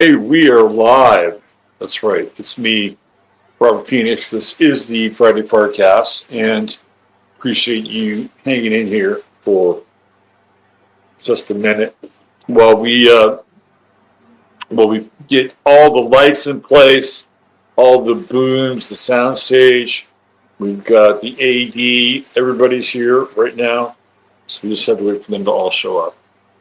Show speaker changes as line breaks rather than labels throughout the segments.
Hey, we are live. That's right. It's me, Robert Phoenix. This is the Friday Forecast, and appreciate you hanging in here for just a minute while we get all the lights in place, all the booms, the sound stage. We've got the AD. Everybody's here right now, so we just have to wait for them to all show up.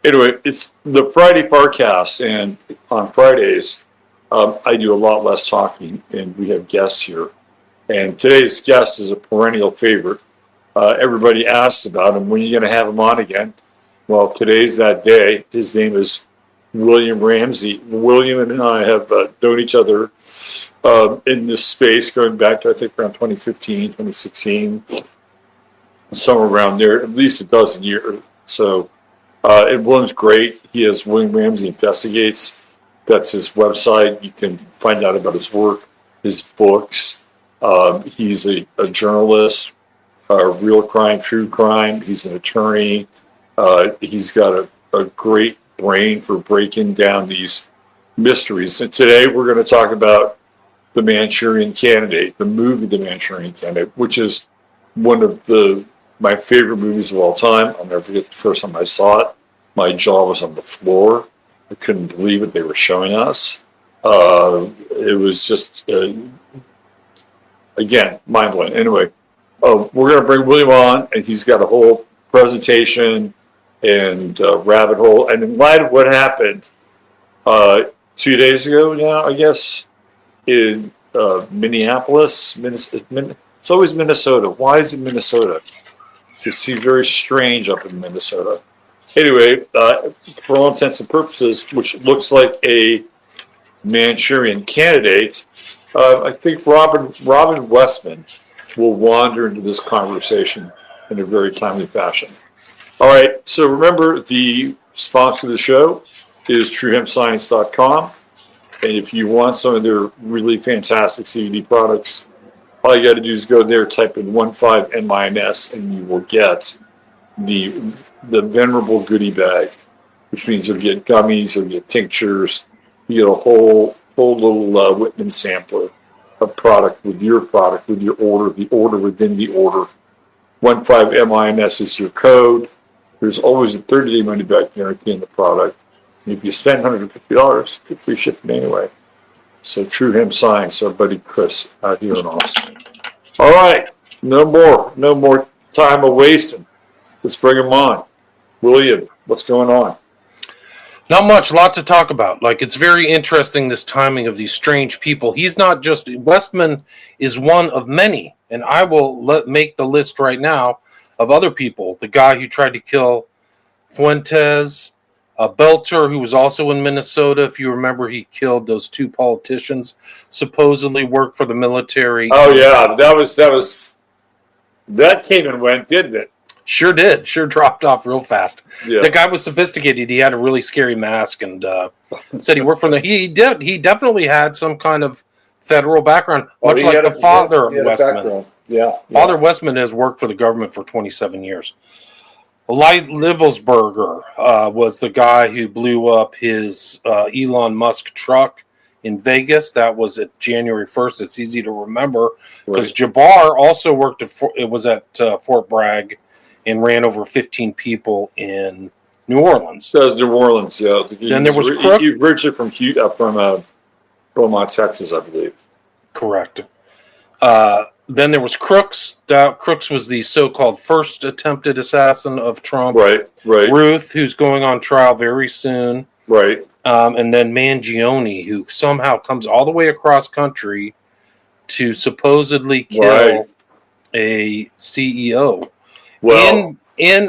Anyway, it's the Friday Forecast, and on Fridays, I do a lot less talking, and we have guests here. And today's guest is a perennial favorite. Everybody asks about him. When are you going to have him on again? Well, today's that day. His name is William Ramsey. William and I have known each other in this space going back to, I think, around 2015, 2016, somewhere around there, at least a dozen years. So, and William's great. He has William Ramsey Investigates. That's his website. You can find out about his work, his books. He's a journalist, real crime, true crime. He's an attorney. He's got a great brain for breaking down these mysteries. And today we're going to talk about The Manchurian Candidate, the movie The Manchurian Candidate, which is one of my favorite movies of all time. I'll never forget the first time I saw it. My jaw was on the floor. I couldn't believe it they were showing us. It was just, again, mind-blowing. Anyway, we're going to bring William on, and he's got a whole presentation and rabbit hole. And in light of what happened 2 days ago now, I guess, in Minneapolis, it's always Minnesota. Why is it Minnesota? It seems very strange up in Minnesota. Anyway, for all intents and purposes, which looks like a Manchurian Candidate, I think Robin Westman will wander into this conversation in a very timely fashion. All right, so remember, the sponsor of the show is TrueHempScience.com. And if you want some of their really fantastic CBD products, all you got to do is go there, type in 15MINS, and you will get the venerable goodie bag, which means you'll get gummies, you'll get tinctures, you get a whole little Whitman sampler of product with your order, the order within the order. 15MINS is your code. There's always a 30-day money-back guarantee in the product. And if you spend $150, get free shipping anyway. So True Hemp Science, our buddy Chris out here in Austin. All right, no more time of wasting. Let's bring him on. William, what's going on?
Not much, a lot to talk about. Like, it's very interesting, this timing of these strange people. He's not just, Westman is one of many, and I will make the list right now of other people. The guy who tried to kill Fuentes, a Belter who was also in Minnesota. If you remember, he killed those two politicians, supposedly worked for the military.
Oh yeah, that came and went, didn't it?
Sure did. Sure dropped off real fast.
Yeah.
The guy was sophisticated. He had a really scary mask and said he worked for the. He definitely had some kind of federal background, much like the father of Westman.
Yeah.
Father Westman has worked for the government for 27 years. Livelsberger was the guy who blew up his Elon Musk truck in Vegas. That was at January 1st. It's easy to remember because Jabbar also worked at Fort Bragg and ran over 15 people in New Orleans.
That was New Orleans, yeah.
Then there was Crook.
Richard from Beaumont, Texas, I believe.
Correct. Then there was Crooks. Crooks was the so-called first attempted assassin of Trump.
Right.
Ruth, who's going on trial very soon.
Right.
And then Mangione, who somehow comes all the way across country to supposedly kill a CEO.
Well,
in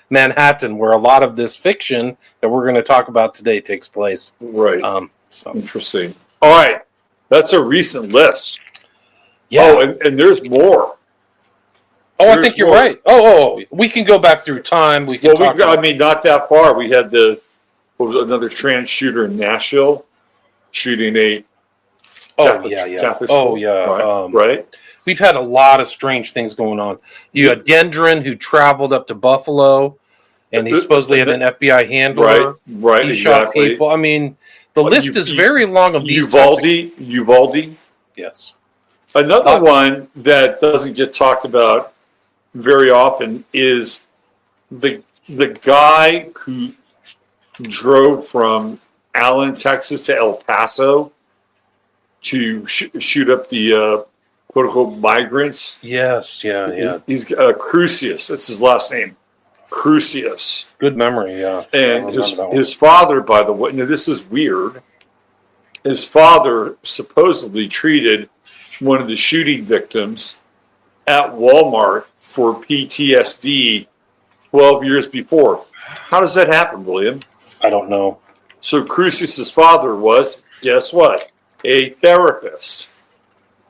Manhattan, where a lot of this fiction that we're going to talk about today takes place.
Right. Interesting. All right. That's a recent list.
Yeah.
Oh, and there's more.
I think you're right. Oh, we can go back through time. We can
not that far. We had another trans shooter in Nashville shooting a Catholic school. Right.
We've had a lot of strange things going on. You had Gendron, who traveled up to Buffalo and he supposedly had an FBI handler.
Right,
He shot
exactly.
people. I mean, the list is very long of these.
Uvalde.
Yes.
Another one that doesn't get talked about very often is the guy who drove from Allen, Texas to El Paso to shoot up the political migrants.
Yes, yeah.
He's Crucius. That's his last name. Crucius.
Good memory, yeah.
And his father, by the way, now this is weird. His father supposedly treated one of the shooting victims at Walmart for PTSD 12 years before. How does that happen, William?
I don't know.
So Crucius's father was, guess what? A therapist,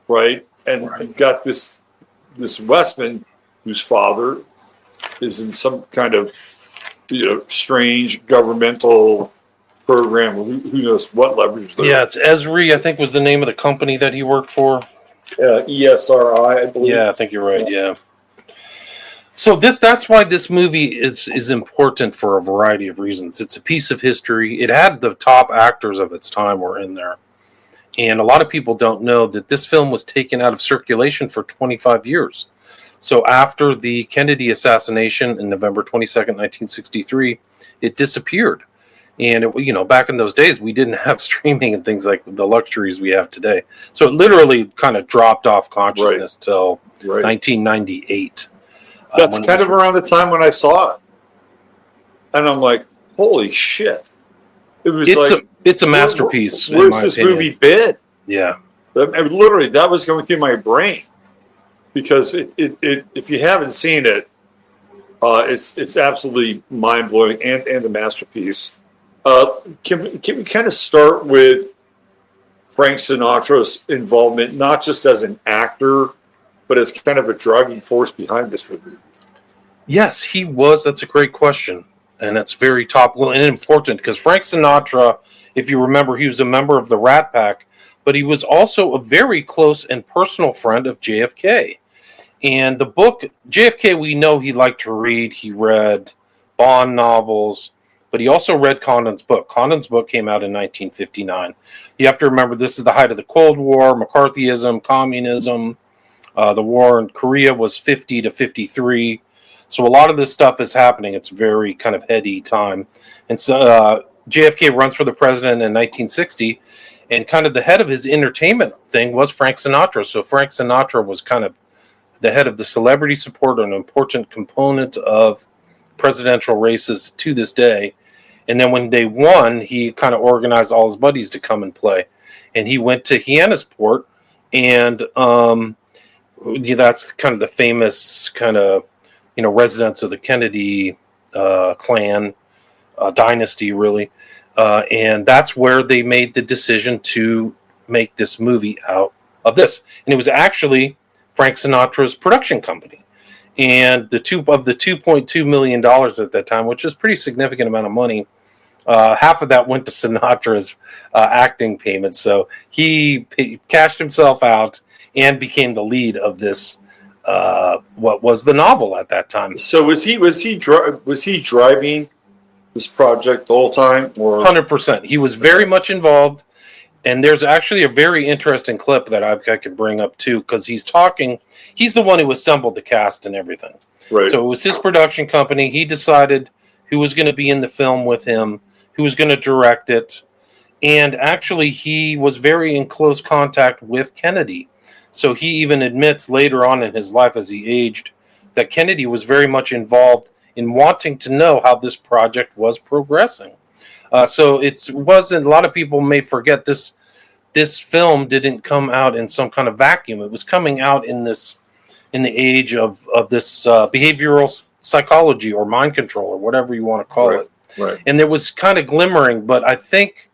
right? And you've got this Westman whose father is in some kind of strange governmental program. Who knows what leverage there?
Yeah, it's Esri, I think was the name of the company that he worked for.
ESRI, I believe.
Yeah, I think you're right. Yeah. So that's why this movie is important for a variety of reasons. It's a piece of history. It had the top actors of its time were in there. And a lot of people don't know that this film was taken out of circulation for 25 years. So after the Kennedy assassination in November 22nd, 1963, it disappeared. And back in those days, we didn't have streaming and things like the luxuries we have today. So it literally kind of dropped off consciousness till 1998.
That's kind of around the time when I saw it, and I'm like, "Holy shit!"
It's a masterpiece.
Where's this movie been?
Yeah,
literally, that was going through my brain because if you haven't seen it, it's absolutely mind blowing and a masterpiece. Can we kind of start with Frank Sinatra's involvement, not just as an actor, but as kind of a driving force behind this movie?
Yes, he was. That's a great question. And it's very topical and important because Frank Sinatra, if you remember, he was a member of the Rat Pack, but he was also a very close and personal friend of JFK. And the book, JFK, we know he liked to read. He read Bond novels, but he also read Condon's book. Condon's book came out in 1959. You have to remember, this is the height of the Cold War, McCarthyism, communism. The war in Korea was 50 to 53. So a lot of this stuff is happening. It's very kind of heady time. And so JFK runs for the president in 1960, and kind of the head of his entertainment thing was Frank Sinatra. So Frank Sinatra was kind of the head of the celebrity support, an important component of presidential races to this day. And then when they won, he kind of organized all his buddies to come and play. And he went to Hyannisport, and that's kind of the famous kind of residence of the Kennedy clan dynasty, really, and that's where they made the decision to make this movie out of this. And it was actually Frank Sinatra's production company, and the $2.2 million at that time, which is a pretty significant amount of money. Half of that went to Sinatra's acting payments, so he cashed himself out and became the lead of this. What was the novel at that time?
So was he driving this project the whole time? Or
100%. He was very much involved, and there's actually a very interesting clip that I could bring up too, because he's talking. He's the one who assembled the cast and everything.
Right.
So it was his production company. He decided who was going to be in the film with him, who was going to direct it, and actually he was very in close contact with Kennedy. So he even admits later on in his life as he aged that Kennedy was very much involved in wanting to know how this project was progressing. So it wasn't, a lot of people may forget this film didn't come out in some kind of vacuum. It was coming out in the age of this behavioral psychology or mind control or whatever you want to call it.
Right.
And there was kind of glimmering, but I think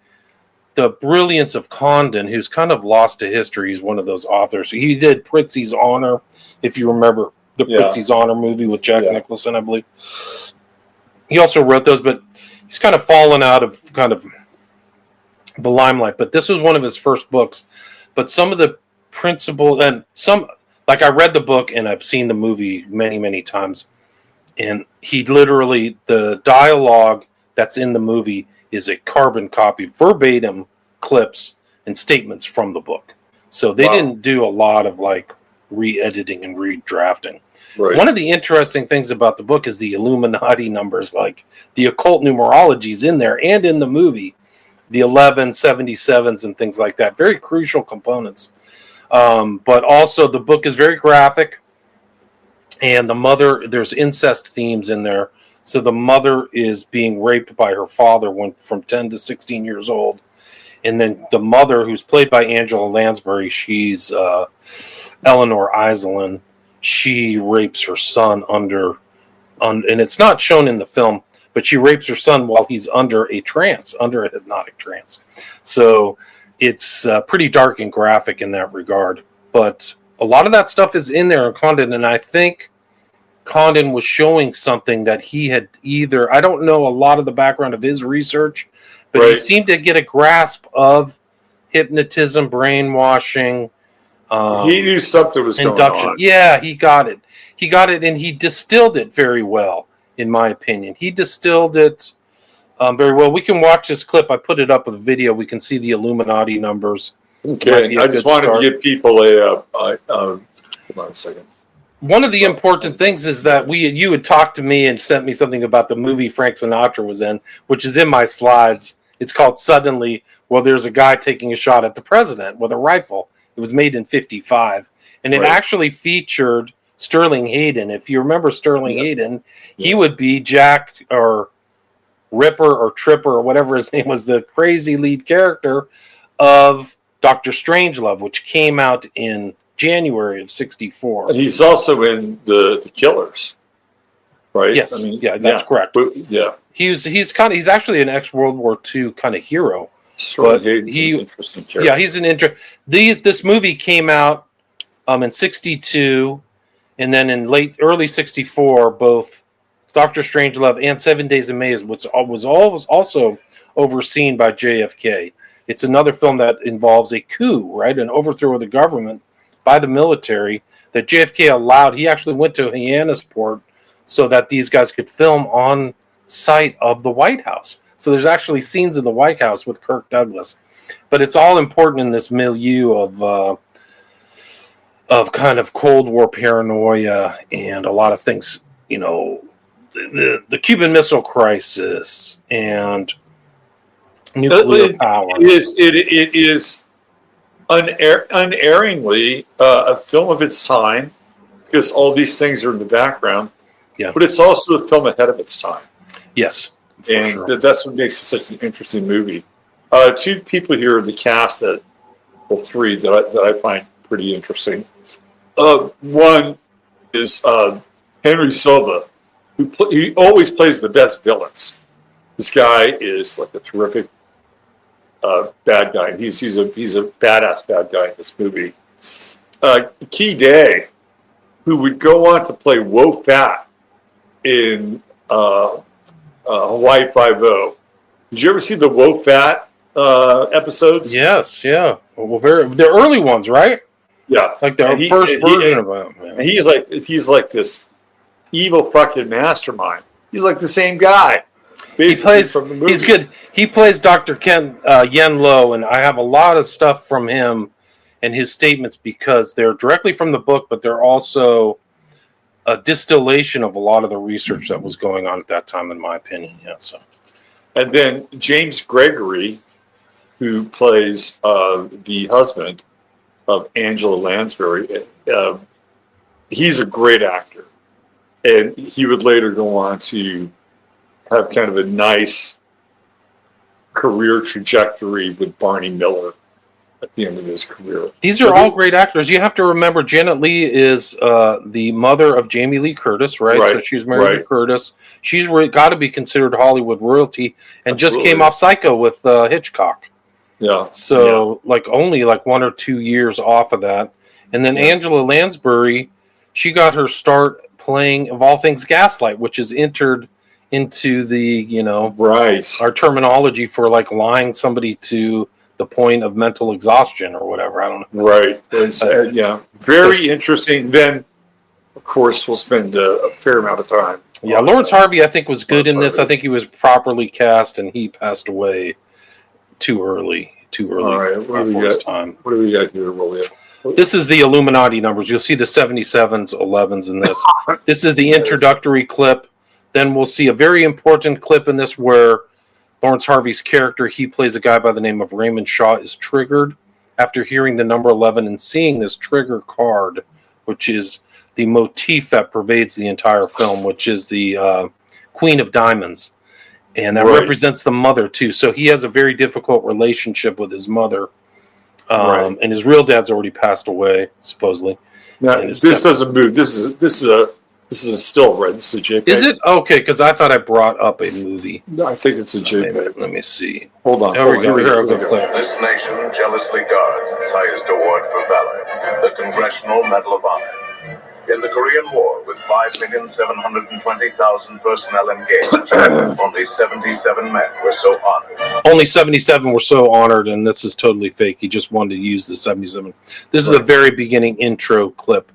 the brilliance of Condon, who's kind of lost to history, he's one of those authors. He did Prizzi's Honor, if you remember the Prizzi's Honor movie with Jack Nicholson, I believe. He also wrote those, but he's kind of fallen out of kind of the limelight. But this was one of his first books. But some of the principles, and some, like I read the book and I've seen the movie many, many times. And he literally, the dialogue that's in the movie is a carbon copy, verbatim clips and statements from the book. So they didn't do a lot of like re-editing and redrafting.
Right.
One of the interesting things about the book is the Illuminati numbers, like the occult numerology is in there and in the movie, the 1177s and things like that. Very crucial components. But also the book is very graphic, and the mother, there's incest themes in there. So the mother is being raped by her father when from 10 to 16 years old. And then the mother, who's played by Angela Lansbury, she's Eleanor Iselin. She rapes her son and it's not shown in the film, but she rapes her son while he's under a hypnotic trance. So it's pretty dark and graphic in that regard. But a lot of that stuff is in there in Condon, and I think Condon was showing something that he had I don't know a lot of the background of his research, but he seemed to get a grasp of hypnotism, brainwashing.
He knew something was going on.
Yeah, he got it. He got it, and he distilled it very well, in my opinion. He distilled it very well. We can watch this clip. I put it up with a video. We can see the Illuminati numbers.
Okay, I just wanted to give people hold on a second.
One of the important things is that you had talked to me and sent me something about the movie Frank Sinatra was in, which is in my slides. It's called Suddenly. Well, there's a guy taking a shot at the president with a rifle. It was made in 1955, and it actually featured Sterling Hayden. If you remember Sterling Hayden, he would be Jack or Ripper or Tripper or whatever his name was, the crazy lead character of Dr. Strangelove, which came out in January of 1964.
And he's also in the Killers, right?
Yes, that's correct.
Yeah,
he's actually an ex-World War II kind of hero.
But interesting character.
Yeah, he's an this movie came out in 1962, and then in early 1964, both Dr. Strangelove and 7 Days of May was also overseen by JFK. It's another film that involves a coup, right? An overthrow of the government by the military that JFK allowed. He actually went to Hyannisport so that these guys could film on site of the White House. So there's actually scenes in the White House with Kirk Douglas. But it's all important in this milieu of kind of Cold War paranoia and a lot of things, the Cuban Missile Crisis and nuclear power.
It is unerringly a film of its time, because all these things are in the background.
Yeah.
But it's also a film ahead of its time.
Yes.
And that's what makes it such an interesting movie. Two people here in the cast three that I find pretty interesting. One is Henry Silva, he always plays the best villains. This guy is like a terrific bad guy. He's a badass bad guy in this movie. Key Day, who would go on to play Wo Fat in Hawaii Five-0. Did you ever see the Wo Fat episodes?
Yes, yeah. Well, the early ones, right?
Yeah,
like the first version of them. Yeah.
He's like this evil fucking mastermind. He's like the same guy.
He plays. From the movie. He's good. He plays Dr. Ken Yen Lo, and I have a lot of stuff from him and his statements because they're directly from the book, but they're also a distillation of a lot of the research that was going on at that time, in my opinion. Yeah. So,
and then James Gregory, who plays the husband of Angela Lansbury, he's a great actor, and he would later go on to have kind of a nice career trajectory with Barney Miller at the end of his career.
These are all great actors. You have to remember Janet Leigh is the mother of Jamie Lee Curtis, right? So she's married to Curtis. She's got to be considered Hollywood royalty, and just came off Psycho with Hitchcock.
Yeah.
So only 1 or 2 years off of that. And then Angela Lansbury, she got her start playing, of all things, Gaslight, which is entered into the, our terminology for lying somebody to the point of mental exhaustion or whatever. I don't know.
Right. Very interesting. Then, of course, we'll spend a fair amount of time
Yeah, Lawrence Harvey, I think, was good in this.
Harvey.
I think he was properly cast, and he passed away too early
All right, what do we
for his
got?
time.
What do we got here, William?
This is the Illuminati numbers. You'll see the 77s, 11s in this. This is the introductory clip. Then we'll see a very important clip in this where Lawrence Harvey's character, he plays a guy by the name of Raymond Shaw, is triggered after hearing the number 11 and seeing this trigger card, which is the motif that pervades the entire film, which is the Queen of Diamonds. And that represents the mother, too. So he has a very difficult relationship with his mother. And his real dad's already passed away, supposedly.
Now, this doesn't move. This is a still, right? This is a JPEG.
Is it? Okay, because I thought I brought up a movie.
No, I think it's a JPEG.
Let me see.
Hold on.
There we go. Here we go.
This nation jealously guards its highest award for valor, the Congressional Medal of Honor. In the Korean War, with 5,720,000 personnel engaged, only 77 men were so honored.
Only 77 were so honored, and this is totally fake. He just wanted to use the 77. This is the very beginning intro clip.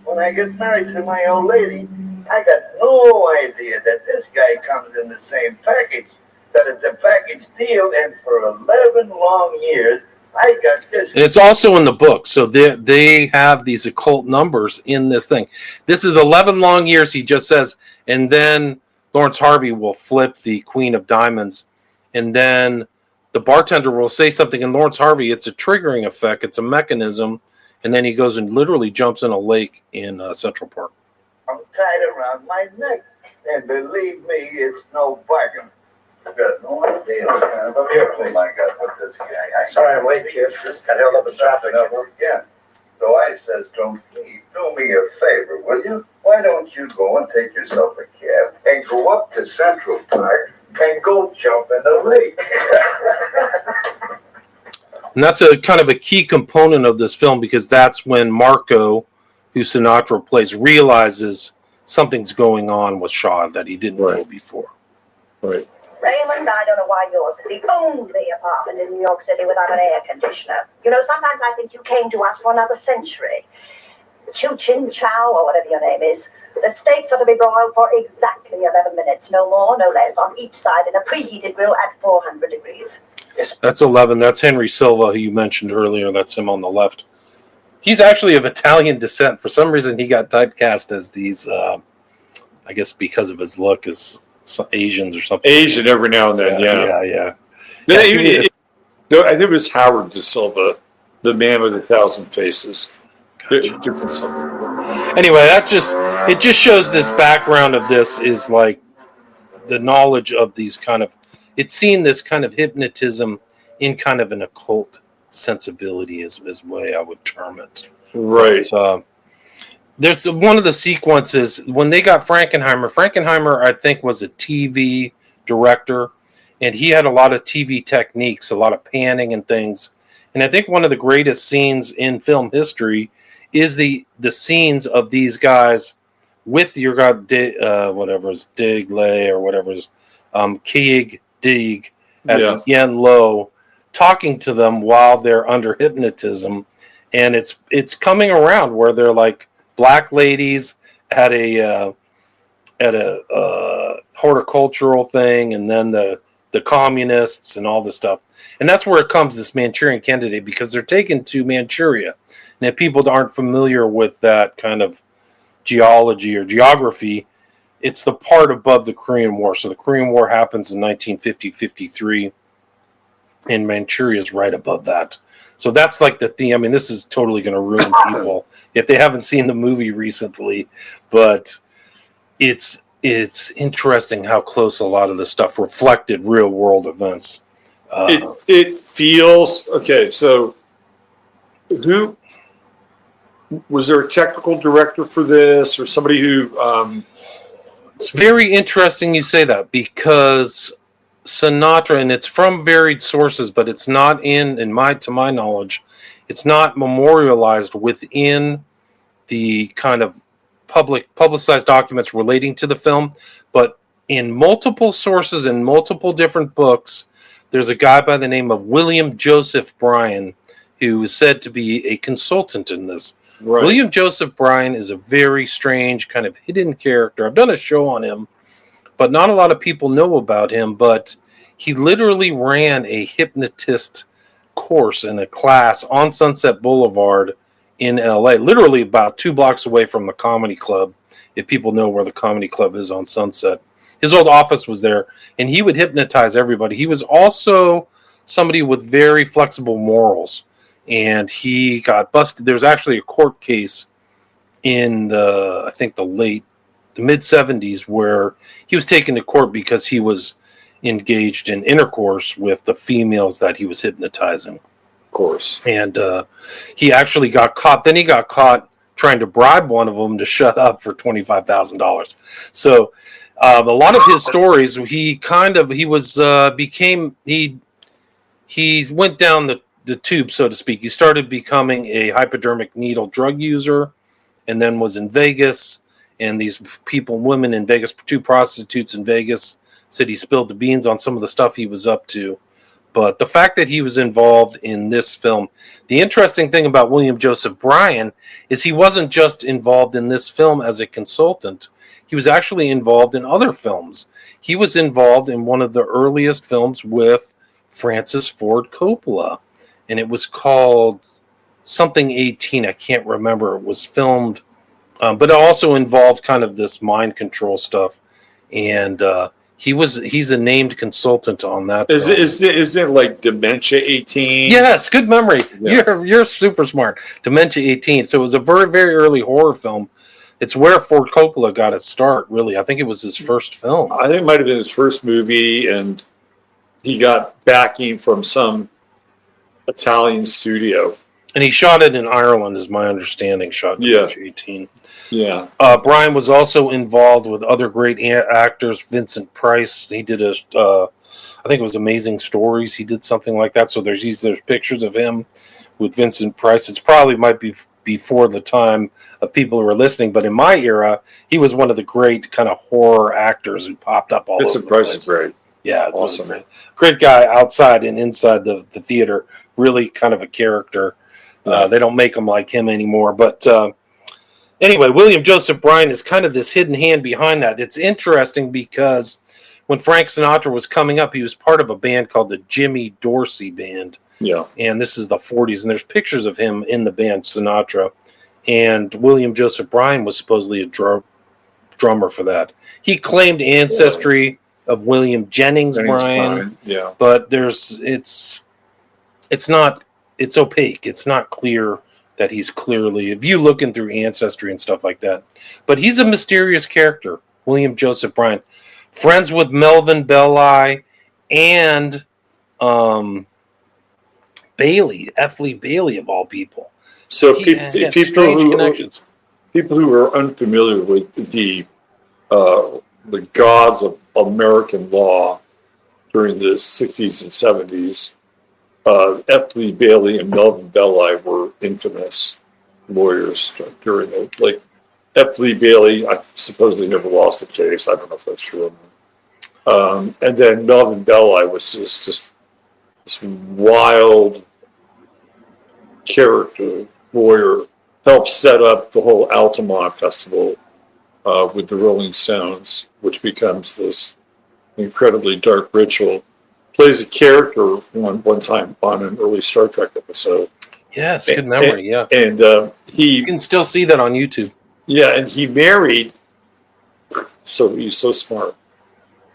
When I get married to my old lady, I got no idea that this guy comes in the same package, that it's a package deal, and for 11 long years, I got this.
And it's also in the book, so they have these occult numbers in this thing. This is 11 long years, he just says, and then Lawrence Harvey will flip the Queen of Diamonds, and then the bartender will say something, and Lawrence Harvey, it's a triggering effect, it's a mechanism, and then he goes and literally jumps in a lake in Central Park.
I'm tied around my neck, and believe me, it's no bargain. I've got no idea what kind of a airplane I got with this guy. Sorry I'm late, kid. Just got held up in traffic again. So I says to him, please do me a favor, will you? Why don't you go and take yourself a cab and go up to Central Park and go jump in the lake?
And that's a kind of a key component of this film, because that's when Marco, who Sinatra plays, realizes something's going on with Shaw that he didn't know before.
Right.
Raymond, I don't know why yours is the only apartment in New York City without an air conditioner. You know, sometimes I think you came to us for another century. Chu Chin Chow, or whatever your name is. The steaks are to be broiled for exactly 11 minutes, no more, no less, on each side in a preheated grill at 400 degrees. Yes.
That's 11. That's Henry Silva, who you mentioned earlier. That's him on the left. He's actually of Italian descent. For some reason, he got typecast as these, I guess because of his look, as Asians or something.
Asian every now and then,
yeah.
I think it was Howard De Silva, the man with 1,000 faces.
Gotcha.
Different something.
Anyway, it just shows this background of this is like the knowledge of these kind of, it's seen this kind of hypnotism in kind of an occult sensibility is the way I would term it.
Right.
But, there's one of the sequences when they got Frankenheimer. Frankenheimer, I think, was a TV director, and he had a lot of TV techniques, a lot of panning and things. And I think one of the greatest scenes in film history is the scenes of these guys with your god, whatever's Dig Lay or whatever's Keeg Dig as Yen Lo, talking to them while they're under hypnotism, and it's coming around where they're like black ladies at a horticultural thing, and then the communists and all this stuff. And that's where it comes, this Manchurian Candidate, because they're taken to Manchuria. And if people aren't familiar with that kind of geology or geography, it's the part above the Korean War. So the Korean War happens in 1950-53, and Manchuria is right above that. So that's like the theme. I mean, this is totally going to ruin people if they haven't seen the movie recently, but it's interesting how close a lot of the stuff reflected real world events.
It feels okay. So, who was there a technical director for this, or somebody who?
It's very interesting you say that, because Sinatra, and it's from varied sources, but it's not to my knowledge, it's not memorialized within the kind of publicized documents relating to the film, but in multiple sources in multiple different books, there's a guy by the name of William Joseph Bryan who is said to be a consultant in this.
Right.
William Joseph Bryan is a very strange kind of hidden character. I've done a show on him, but not a lot of people know about him. But he literally ran a hypnotist course in a class on Sunset Boulevard in LA, literally about 2 blocks away from the Comedy Club. If people know where the Comedy Club is on Sunset, his old office was there, and he would hypnotize everybody. He was also somebody with very flexible morals, and he got busted. There's actually a court case in the, I think the mid 70s, where he was taken to court because he was engaged in intercourse with the females that he was hypnotizing.
Of course.
And he actually got caught. Then he got caught trying to bribe one of them to shut up for $25,000. So a lot of his stories, he went down the tube, so to speak. He started becoming a hypodermic needle drug user, and then was in Vegas. And these women in Vegas, 2 prostitutes in Vegas, said he spilled the beans on some of the stuff he was up to. But the fact that he was involved in this film, the interesting thing about William Joseph Bryan is he wasn't just involved in this film as a consultant. He was actually involved in other films. He was involved in one of the earliest films with Francis Ford Coppola, and it was called something 18. I can't remember. It was filmed, but it also involved kind of this mind control stuff. And he's a named consultant on that.
Is it like Dementia 18?
Yes, good memory.
Yeah.
You're super smart. Dementia 18. So it was a very, very early horror film. It's where Ford Coppola got its start, really. I think it was his first film.
I think it might have been his first movie, and he got backing from some Italian studio.
And he shot it in Ireland, is my understanding. Shot Dementia 18.
Yeah.
Bryan was also involved with other great actors. Vincent Price. He did I think it was Amazing Stories. He did something like that. So there's pictures of him with Vincent Price. It's probably might be before the time of people who are listening, but in my era, he was one of the great kind of horror actors who popped up all over the place.
Vincent Price is great.
Yeah,
awesome.
Great guy outside and inside the theater. Really kind of a character. They don't make him like him anymore, but. Anyway, William Joseph Bryan is kind of this hidden hand behind that. It's interesting because when Frank Sinatra was coming up, he was part of a band called the Jimmy Dorsey Band.
Yeah. And
this is the 40s, and there's pictures of him in the band Sinatra. And William Joseph Bryan was supposedly a drummer for that. He claimed ancestry of William Jennings Bryan.
Yeah.
But it's opaque. It's not clear that he's clearly, if you looking through ancestry and stuff like that. But he's a mysterious character, William Joseph Bryan. Friends with Melvin Belli and Bailey, F. Lee Bailey of all people.
So people who are unfamiliar with the gods of American law during the 60s and 70s, F. Lee Bailey and Melvin Belli were infamous lawyers during the F. Lee Bailey. I suppose they never lost a case. I don't know if that's true. And then Melvin Belli was just this wild character lawyer. Helped set up the whole Altamont Festival with the Rolling Stones, which becomes this incredibly dark ritual. Plays a character one time on an early Star Trek episode.
Yes, good memory.
And you
can still see that on YouTube.
Yeah, and he married. So he's so smart.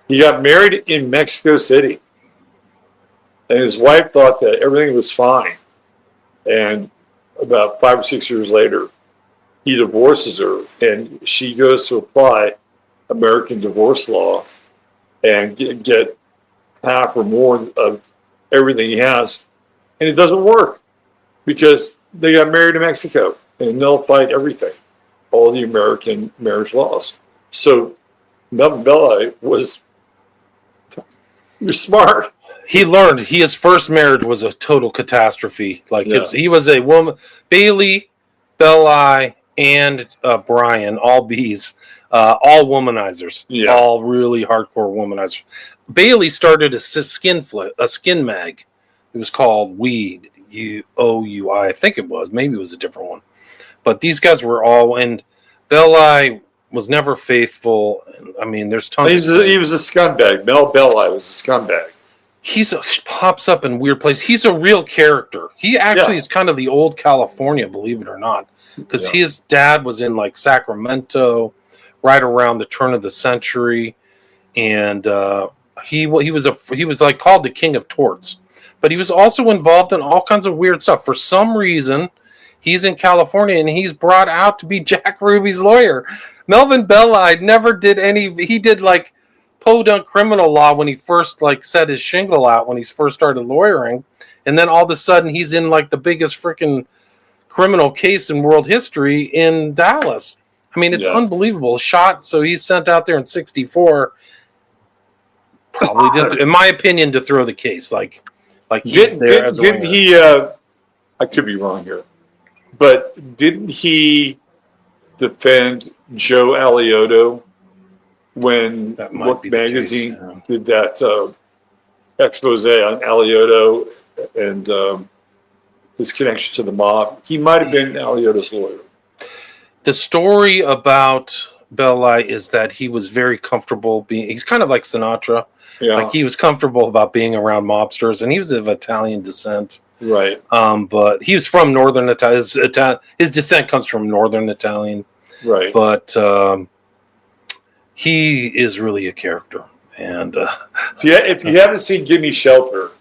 He got married in Mexico City, and his wife thought that everything was fine. And about 5 or 6 years later, he divorces her, and she goes to apply American divorce law and get half or more of everything he has, and it doesn't work because they got married in Mexico and nullified everything, all the American marriage laws. So Melvin Belli was smart.
He learned his first marriage was a total catastrophe. He was a woman, Bailey, Belli, and Bryan, all B's, all womanizers, all really hardcore womanizers. Bailey started a skin mag. It was called Weed, UOUI. I think it was. Maybe it was a different one. But these guys were all, and Belli was never faithful. I mean, there's tons.
He was a scumbag. Mel Belli was a scumbag.
Pops up in weird places. He's a real character. He actually is kind of the old California, believe it or not, because his dad was in like Sacramento, right around the turn of the century, and he was like called the King of Torts, but he was also involved in all kinds of weird stuff. For some reason, he's in California and he's brought out to be Jack Ruby's lawyer. Melvin Belli never did any. He did like podunk criminal law when he first like set his shingle out when he first started lawyering, and then all of a sudden he's in like the biggest freaking criminal case in world history in Dallas. I mean, it's unbelievable. Shot, so he's sent out there in '64. Probably did, in my opinion, to throw the case. Like he's there as a
didn't
winger.
he? I could be wrong here, but didn't he defend Joe Alioto when Look Magazine did that expose on Alioto and his connection to the mob? He might have been Alioto's lawyer.
The story about Belli is that he was very comfortable being. He's kind of like Sinatra.
Yeah.
Like he was comfortable about being around mobsters, and he was of Italian descent.
Right.
But he was from Northern Italy. His descent comes from Northern Italian.
Right.
But he is really a character. And
if you haven't seen Gimme Shelter,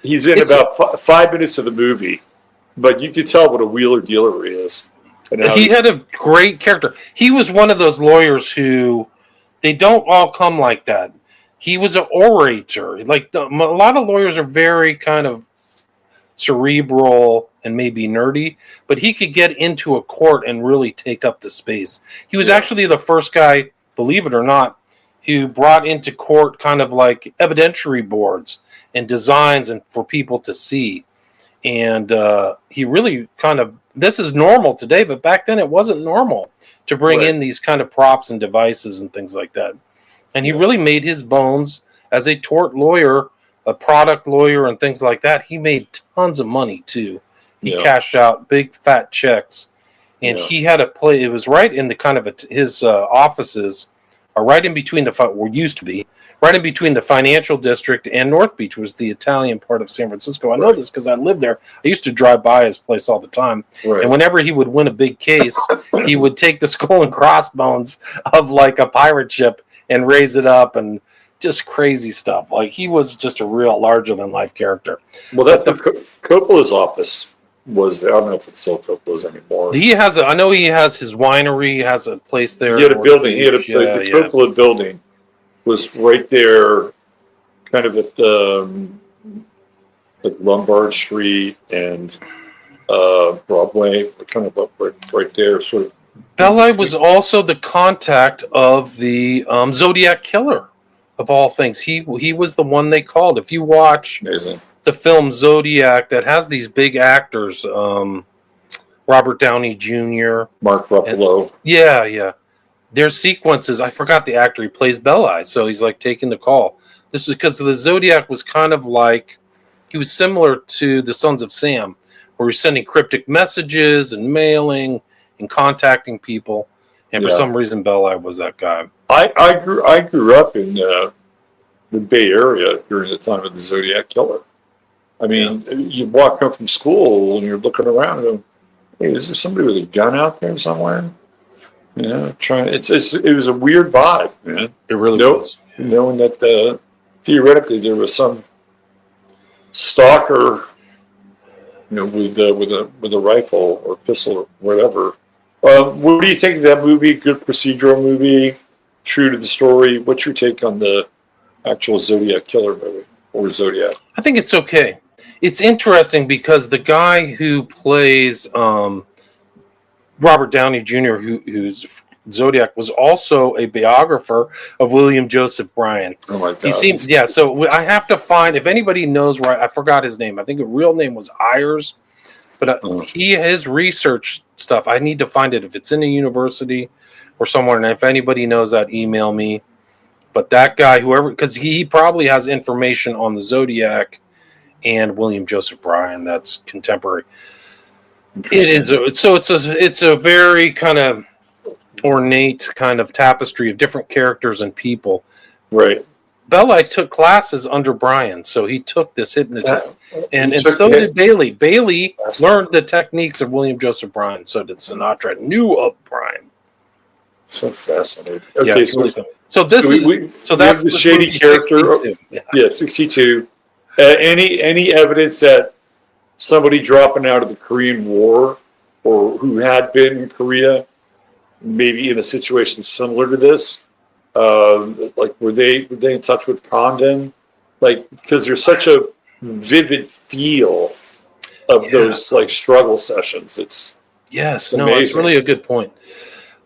he's in about 5 minutes of the movie, but you can tell what a wheeler dealer he is.
He had a great character. He was one of those lawyers who they don't all come like that. He was an orator. Like a lot of lawyers are very kind of cerebral and maybe nerdy, but he could get into a court and really take up the space. He was actually the first guy, believe it or not, who brought into court kind of like evidentiary boards and designs and for people to see. And he really kind of, this is normal today, but back then it wasn't normal to bring in these kind of props and devices and things like that. And he really made his bones as a tort lawyer, a product lawyer, and things like that. He made tons of money too. He cashed out big fat checks, and he had a play. It was right in the kind of his offices are right in between used to be right in between the financial district and North Beach, was the Italian part of San Francisco. I know this because I lived there. I used to drive by his place all the time. Right. And whenever he would win a big case, he would take the skull and crossbones of like a pirate ship and raise it up, and just crazy stuff. Like he was just a real larger than life character.
Well, that Coppola's office was there. I don't know if it's still Coppola's anymore.
I know he has his winery. He has a place there.
He had a building. The Coppola building was right there, kind of at like Lombard Street and Broadway, kind of up right there, sort of.
Belli was also the contact of the Zodiac Killer, of all things. He was the one they called. If you watch the film Zodiac, that has these big actors, Robert Downey Jr.,
Mark Ruffalo.
There's sequences. I forgot the actor. He plays Belli, so he's like taking the call. This is because the Zodiac was kind of like, he was similar to the Sons of Sam, where he's sending cryptic messages and mailing and contacting people. And for some reason, Belli was that guy.
I grew up in the Bay Area during the time of the Zodiac Killer. I mean, you walk home from school and you're looking around and go, hey, is there somebody with a gun out there somewhere? You know, it was a weird vibe, man.
It really was.
Knowing that theoretically there was some stalker, you know, with a rifle or pistol or whatever. What do you think of that movie? Good procedural movie, true to the story. What's your take on the actual Zodiac Killer movie or Zodiac? I
think it's okay. It's interesting because the guy who plays Robert Downey Jr., who's Zodiac, was also a biographer of William Joseph Bryan.
Oh my God!
He seems So I have to find, if anybody knows where I forgot his name. I think the real name was Ayers, but his research stuff. I need to find it if it's in a university or somewhere. And if anybody knows that, email me. But that guy, whoever, because he probably has information on the Zodiac and William Joseph Bryan that's contemporary. It is. It's a very kind of ornate kind of tapestry of different characters and people.
Right.
Belli took classes under Brian, so he took this hypnotist, and
He took
so
it.
did Bailey. Bailey learned the techniques of William Joseph Bryan. So did Sinatra. Knew of Bryan.
So fascinating.
Yeah,
Okay,
it's really
so
something. So this is
we
so
have
that's
the
this
shady
movie
character.
62. Yeah.
Yeah, 62. Any evidence that somebody dropping out of the Korean War or who had been in Korea, maybe in a situation similar to this, like were they in touch with Condon? Like, because there's such a vivid feel of those like struggle sessions. It's
Yes,
amazing.
no, it's really a good point.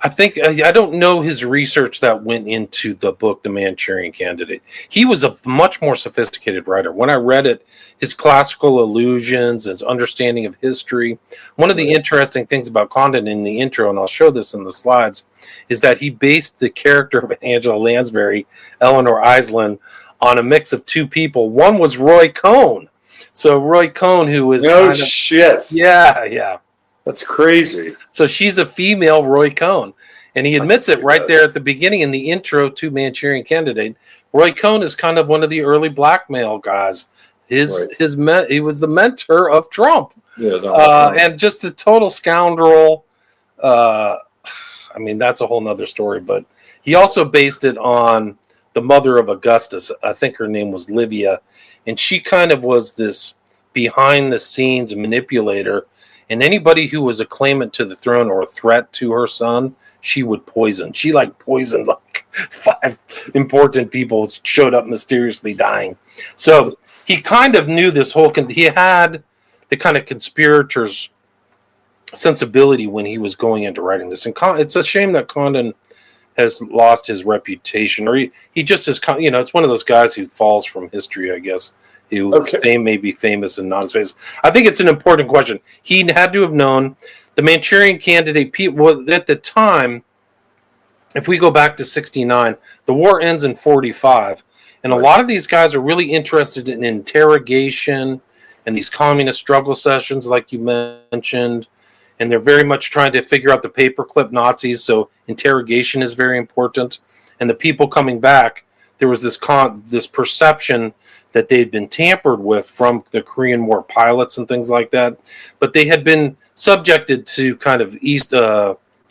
I think I don't know his research that went into the book, The Manchurian Candidate. He was a much more sophisticated writer. When I read it, his classical allusions, his understanding of history. One of the interesting things about Condon in the intro, and I'll show this in the slides, is that he based the character of Angela Lansbury, Eleanor Iselin, on a mix of two people. One was Roy Cohn. So Roy Cohn, who was
no shit.
yeah.
That's crazy.
So she's a female Roy Cohn. And he admits it right
that.
there at the beginning in the intro to Manchurian Candidate. Roy Cohn is kind of one of the early blackmail guys. He was the mentor of Trump.
Yeah,
and just a total scoundrel. I mean, that's a whole nother story. But he also based it on the mother of Augustus. I think her name was Livia. And she kind of was this behind the scenes manipulator. And anybody who was a claimant to the throne or a threat to her son, she would poison. She poisoned like 5 important people, showed up mysteriously dying. So he kind of knew this whole. He had the kind of conspirator's sensibility when he was going into writing this. And it's a shame that Condon has lost his reputation, or he just is. It's one of those guys who falls from history, I guess. May be famous and not as famous. I think it's an important question. He had to have known the Manchurian Candidate people at the time. If we go back to 69, the war ends in 45, and a lot of these guys are really interested in interrogation and these communist struggle sessions, like you mentioned, and they're very much trying to figure out the paperclip Nazis. So interrogation is very important. And the people coming back, there was this perception that they'd been tampered with from the Korean War pilots and things like that, but they had been subjected to kind of East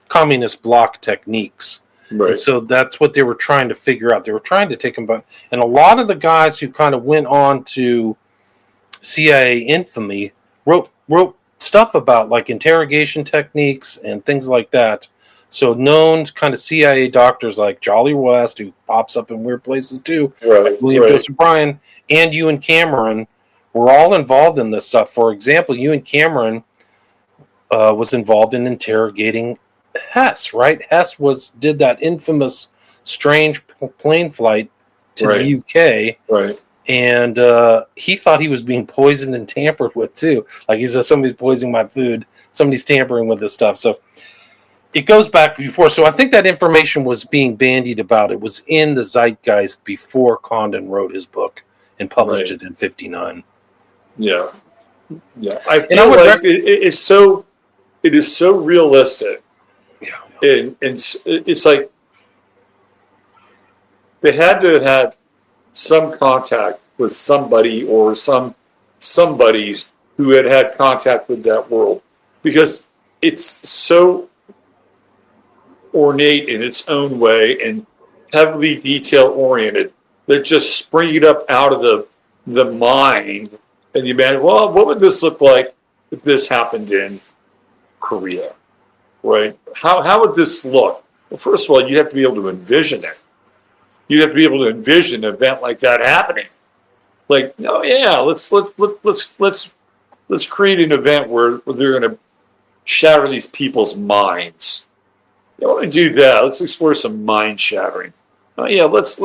communist bloc techniques.
right.
And so that's what they were trying to figure out. They were trying to take them back. And a lot of the guys who kind of went on to CIA infamy wrote stuff about like interrogation techniques and things like that. So known kind of CIA doctors like Jolly West, who pops up in weird places too, like William Joseph Bryan, and Ewan Cameron were all involved in this stuff. For example, Ewan Cameron was involved in interrogating Hess, right? Hess did that infamous strange plane flight to the UK.
Right.
And he thought he was being poisoned and tampered with too. Like he said, somebody's poisoning my food. Somebody's tampering with this stuff. So it goes back before. So I think that information was being bandied about. It was in the zeitgeist before Condon wrote his book and published it in 59.
Yeah. I feel like it is so realistic.
Yeah.
And it's like they had to have had some contact with somebody or somebodies who had contact with that world, because it's so ornate in its own way and heavily detail oriented. They're just springing it up out of the mind, and you imagine, well, what would this look like if this happened in Korea, right? How would this look? Well, first of all, you have to be able to envision it. You have to be able to envision an event like that happening. Like, oh yeah, let's create an event where they're going to shatter these people's minds. You want to do that? Let's explore some mind shattering. Oh yeah, let's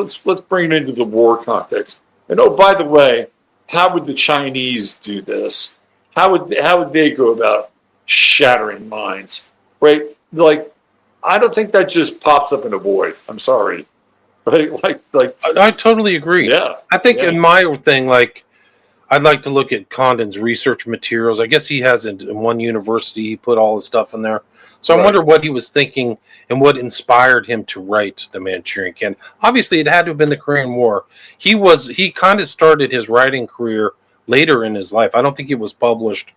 bring it into the war context. And oh, by the way, how would the Chinese do this? How would they go about shattering minds? Right? Like, I don't think that just pops up in a void. I'm sorry. Right? Like
I totally agree.
Yeah.
I think in my thing, like, I'd like to look at Condon's research materials. I guess he has in one university. He put all his stuff in there. So I
Right.
wonder what he was thinking and what inspired him to write the Manchurian Candidate. Obviously, it had to have been the Korean War. He kind of started his writing career later in his life. I don't think it was published.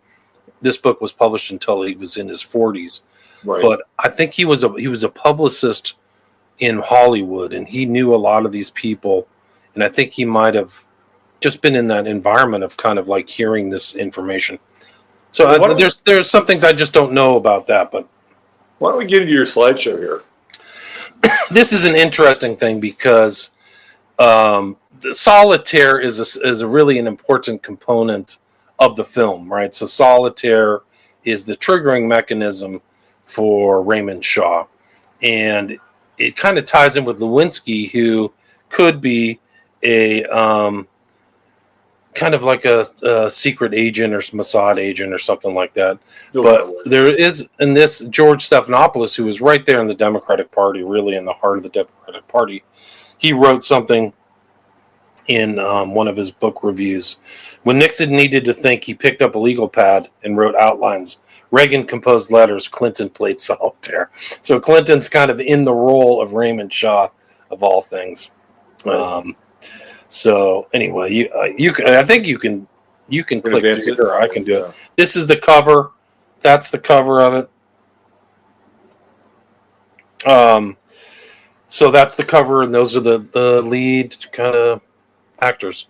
This book was published until he was in his 40s.
Right.
But I think he was a publicist in Hollywood, and he knew a lot of these people. And I think he might have just been in that environment of kind of like hearing this information. So there's some things I just don't know about that, but
Why don't we get into your slideshow here?
this is an interesting thing because the solitaire is a really an important component of the film, right? So solitaire is the triggering mechanism for Raymond Shaw, and it kind of ties in with Lewinsky, who could be a kind of like a secret agent or Mossad agent or something like that.
Feels that way.
But there is in this George Stephanopoulos, who was right there in the Democratic Party, really in the heart of the Democratic Party. He wrote something in one of his book reviews. When Nixon needed to think, he picked up a legal pad and wrote outlines. Reagan composed letters. Clinton played solitaire. So Clinton's kind of in the role of Raymond Shaw, of all things.
Right.
So anyway, you can, I think you can click
advance
it,
it?
or I can do
Yeah.
it. This is the cover. That's the cover of it. So that's the cover, and those are the lead kind of actors,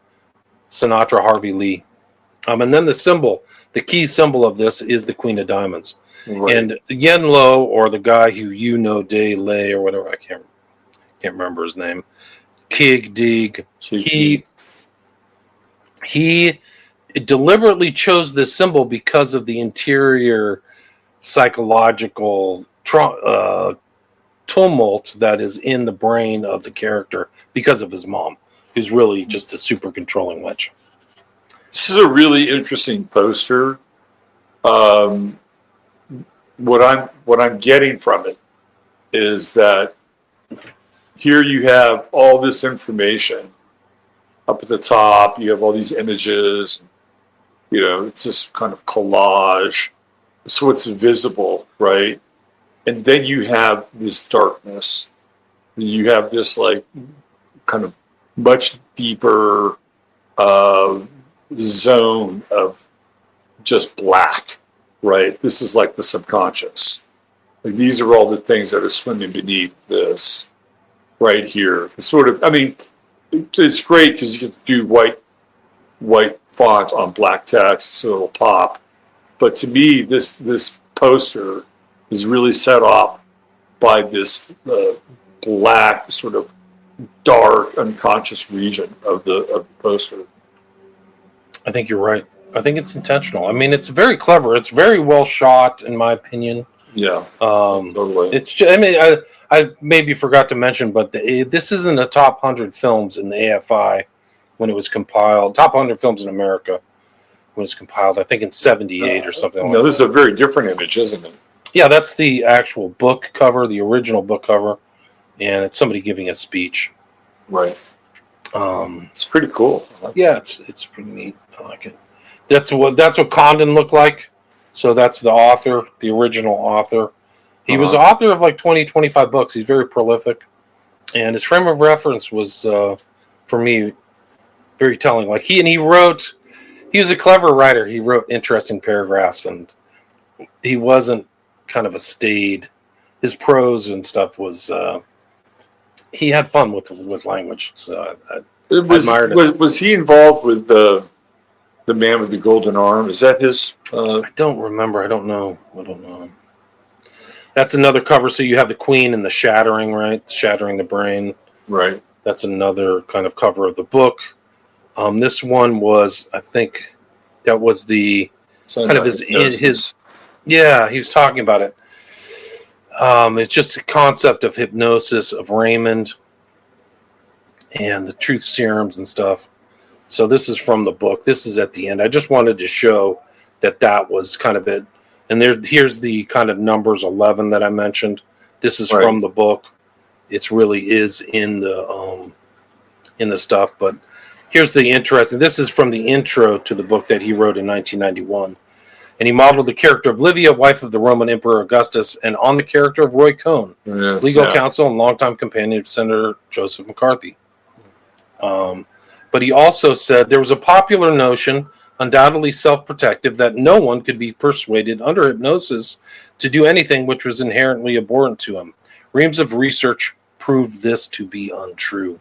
Sinatra, Harvey Lee. And then the symbol, the key symbol of this is the Queen of Diamonds.
Right.
And Yen Lo, or the guy who De Lay or whatever, I can't remember his name, Kig Dig, he deliberately chose this symbol because of the interior psychological tumult that is in the brain of the character because of his mom, who's really just a super controlling witch.
This is a really interesting poster. What I'm getting from it is that here you have all this information up at the top. You have all these images. You know, it's this kind of collage. So it's visible, right? And then you have this darkness. You have this like kind of much deeper zone of just black, right? This is like the subconscious. Like these are all the things that are swimming beneath this right here. It's sort of, I mean, it's great because you can do white font on black text, so it'll pop. But to me, this poster is really set off by this black, sort of dark, unconscious region of the poster.
I think you're right. I think it's intentional. I mean, it's very clever. It's very well shot, in my opinion.
Yeah, totally.
It's just, I mean, I maybe forgot to mention, but this is in the top 100 films in the AFI when it was compiled. Top 100 films in America when it was compiled, I think in 78 or something like that.
No, this is a very different image, isn't it?
Yeah, that's the actual book cover, the original book cover, and it's somebody giving a speech.
Right. It's pretty cool.
Yeah, it's pretty neat. I like it. That's what Condon looked like. So that's the author, the original author. He was the author of like 20, 25 books. He's very prolific. And his frame of reference was, for me, very telling. Like he was a clever writer. He wrote interesting paragraphs, and he wasn't kind of a staid. His prose and stuff was, he had fun with language. So I admired it.
Was he involved with the man with the golden arm? Is that his?
I don't remember. I don't know. That's another cover. So you have the Queen and the shattering, right? Shattering the brain.
Right.
That's another kind of cover of the book. This one was, I think, that was the kind of his. Yeah, he was talking about it. It's just a concept of hypnosis of Raymond and the truth serums and stuff. So this is from the book. This is at the end. I just wanted to show that was kind of it. And here's the kind of numbers 11 that I mentioned. This is from the book. It's really is in the stuff. But Here's the interesting. This is from the intro to the book that he wrote in 1991. And he modeled the character of Livia, wife of the Roman Emperor Augustus, and on the character of Roy Cohn, legal counsel and longtime companion of Senator Joseph McCarthy. But he also said there was a popular notion, undoubtedly self-protective, that no one could be persuaded under hypnosis to do anything which was inherently abhorrent to him. Reams of research proved this to be untrue.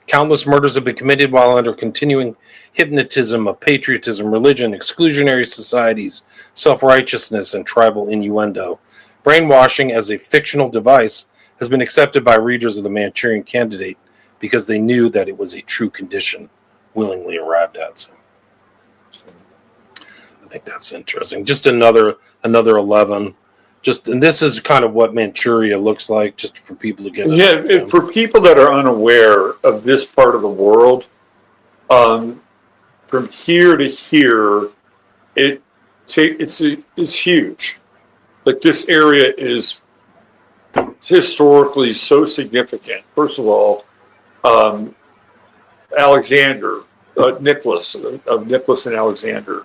Countless murders have been committed while under continuing hypnotism of patriotism, religion, exclusionary societies, self-righteousness, and tribal innuendo. Brainwashing as a fictional device has been accepted by readers of the Manchurian Candidate because they knew that it was a true condition willingly arrived at. So I think that's interesting. Just another 11. And this is kind of what Manchuria looks like, just for people to get.
For people that are unaware of this part of the world, from here to here, it's huge. Like, this area is historically so significant. First of all, Alexander, Nicholas and Alexander,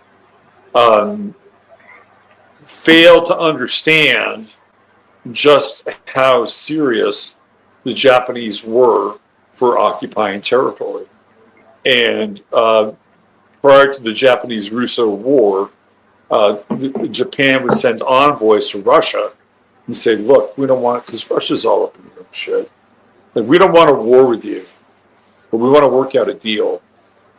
failed to understand just how serious the Japanese were for occupying territory. And prior to the Japanese-Russo War, Japan would send envoys to Russia and say, look, we don't want it, because Russia's all up in your shit. Like, we don't want a war with you, but we want to work out a deal.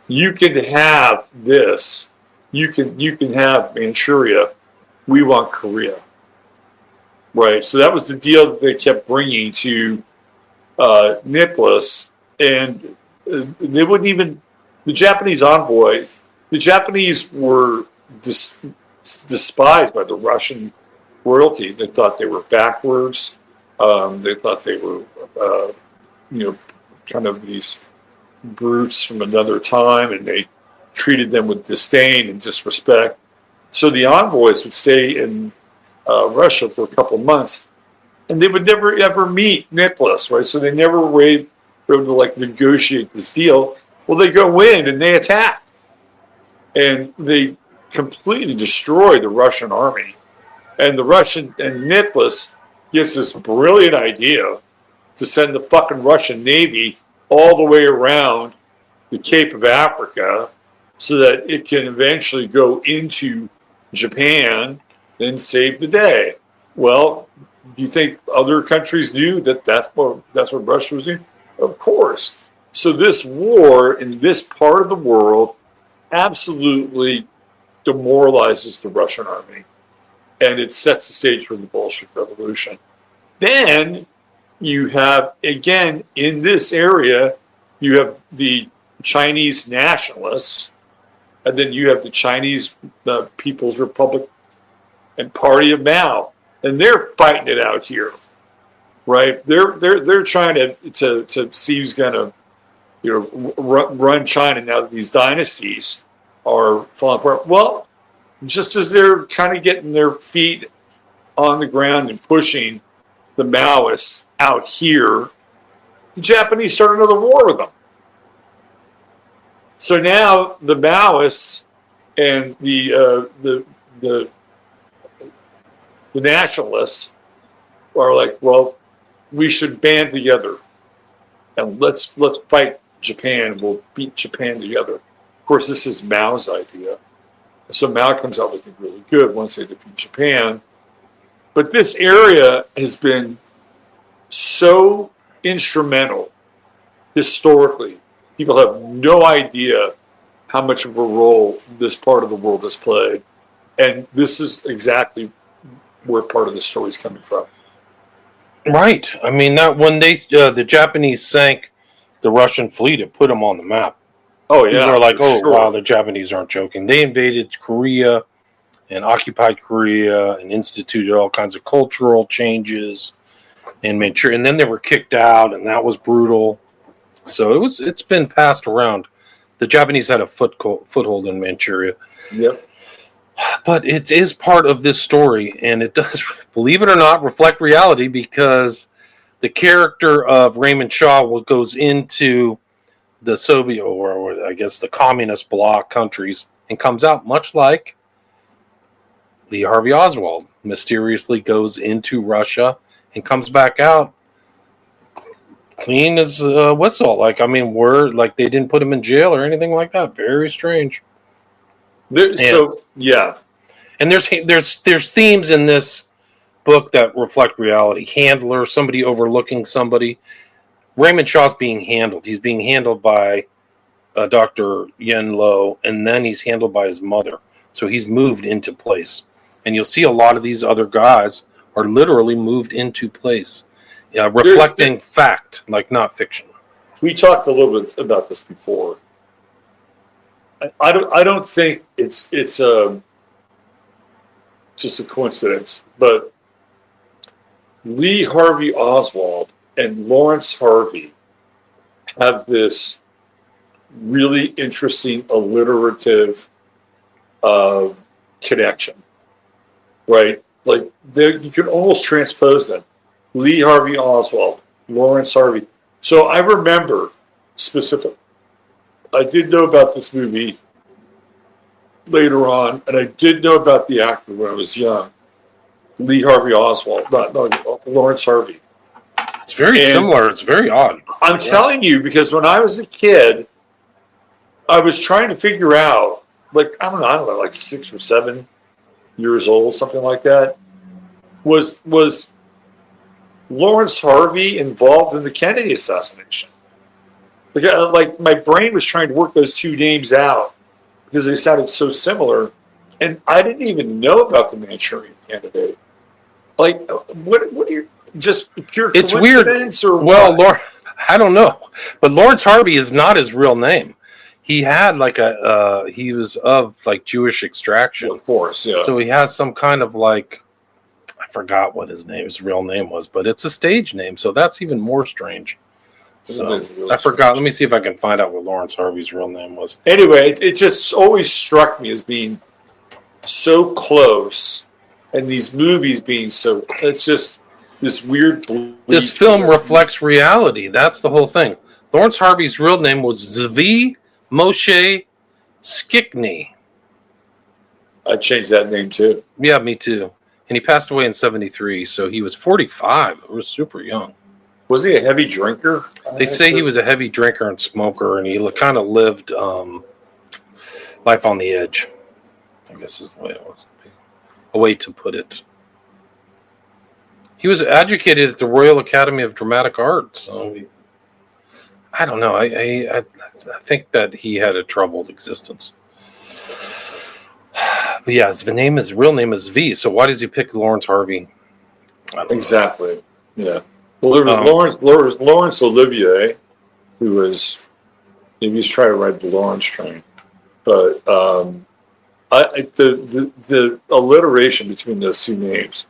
You can have this. You can have Manchuria. We want Korea. Right? So that was the deal that they kept bringing to Nicholas. And they wouldn't even, the Japanese envoy, the Japanese were despised by the Russian royalty. They thought they were backwards. They thought they were, kind of these brutes from another time, and they treated them with disdain and disrespect. So the envoys would stay in Russia for a couple of months, and they would never ever meet Nicholas, right? So they never were able to negotiate this deal. Well, they go in and they attack, and they completely destroy the Russian army. And Nicholas gets this brilliant idea to send the fucking Russian Navy all the way around the Cape of Africa so that it can eventually go into Japan and save the day. Well, do you think other countries knew that that's what Russia was doing? Of course. So this war in this part of the world absolutely demoralizes the Russian army, and it sets the stage for the Bolshevik Revolution. Then you have, again, in this area, you have the Chinese nationalists, and then you have the Chinese People's Republic and Party of Mao, and they're fighting it out here, right? They're trying to see who's going to run China now that these dynasties are falling apart. Well, just as they're kind of getting their feet on the ground and pushing the Maoists out here, the Japanese start another war with them. So now the Maoists and the nationalists are like, well, we should band together and let's fight Japan. We'll beat Japan together. Of course, this is Mao's idea. So Mao comes out looking really good once they defeat Japan. But this area has been so instrumental historically. People have no idea how much of a role this part of the world has played. And this is exactly where part of the story is coming from.
Right. I mean, that when the Japanese sank the Russian fleet, it put them on the map.
Oh, yeah.
People are like, oh,
sure.
Wow, the Japanese aren't joking. They invaded Korea and occupied Korea and instituted all kinds of cultural changes in Manchuria. And then they were kicked out, and that was brutal. So it's been passed around. The Japanese had a foothold in Manchuria.
Yep.
But it is part of this story, and it does, believe it or not, reflect reality, because the character of Raymond Shaw goes into the Soviet or I guess the communist bloc countries and comes out much like Lee Harvey Oswald. Mysteriously goes into Russia and comes back out clean as a whistle. Like, I mean, we're like they didn't put him in jail or anything like that. Very strange.
So yeah,
And there's themes in this book that reflect reality. Handler, somebody overlooking somebody. Raymond Shaw's being handled. He's being handled by Dr. Yen Lo, and then he's handled by his mother. So he's moved into place. And you'll see a lot of these other guys are literally moved into place, reflecting fact, like not fiction.
we talked a little bit about this before. I don't think it's just a coincidence, but Lee Harvey Oswald and Lawrence Harvey have this really interesting alliterative connection, right? Like you can almost transpose them. Lee Harvey Oswald, Lawrence Harvey. So I remember specific. I did know about this movie later on, and I did know about the actor when I was young, Lee Harvey Oswald, not Lawrence Harvey.
It's very similar. It's very odd.
I'm telling you, because when I was a kid, I was trying to figure out, like, I don't know, like 6 or 7 years old, something like that. Was Lawrence Harvey involved in the Kennedy assassination? Like my brain was trying to work those two names out because they sounded so similar, and I didn't even know about the Manchurian Candidate. Like, what are you, just pure
It's
coincidence
weird.
or
well, I don't know, but Lawrence Harvey is not his real name. He had like he was of like Jewish extraction,
of course, yeah.
so he has some kind of like, I forgot what his real name was, but it's a stage name, so that's even more strange. So
Really
I forgot. Let me see if I can find out what Lawrence Harvey's real name was.
Anyway, it just always struck me as being so close, and these movies being so. It's just this weird.
This film reflects reality. That's the whole thing. Lawrence Harvey's real name was Zvi Moshe Skikny.
I'd change that name too.
Yeah, me too. And he passed away in 1973, so he was 45. He was super young.
Was he a heavy drinker?
They say he was a heavy drinker and smoker, and he kind of lived life on the edge, I guess is the way it was. A way to put it. He was educated at the Royal Academy of Dramatic Art, so I don't know. I think that he had a troubled existence. But yeah, his real name is V. So why does he pick Lawrence Harvey?
Exactly. Yeah. Well, there was Laurence Olivier, who was maybe he's trying to ride the Lawrence train, but the alliteration between those two names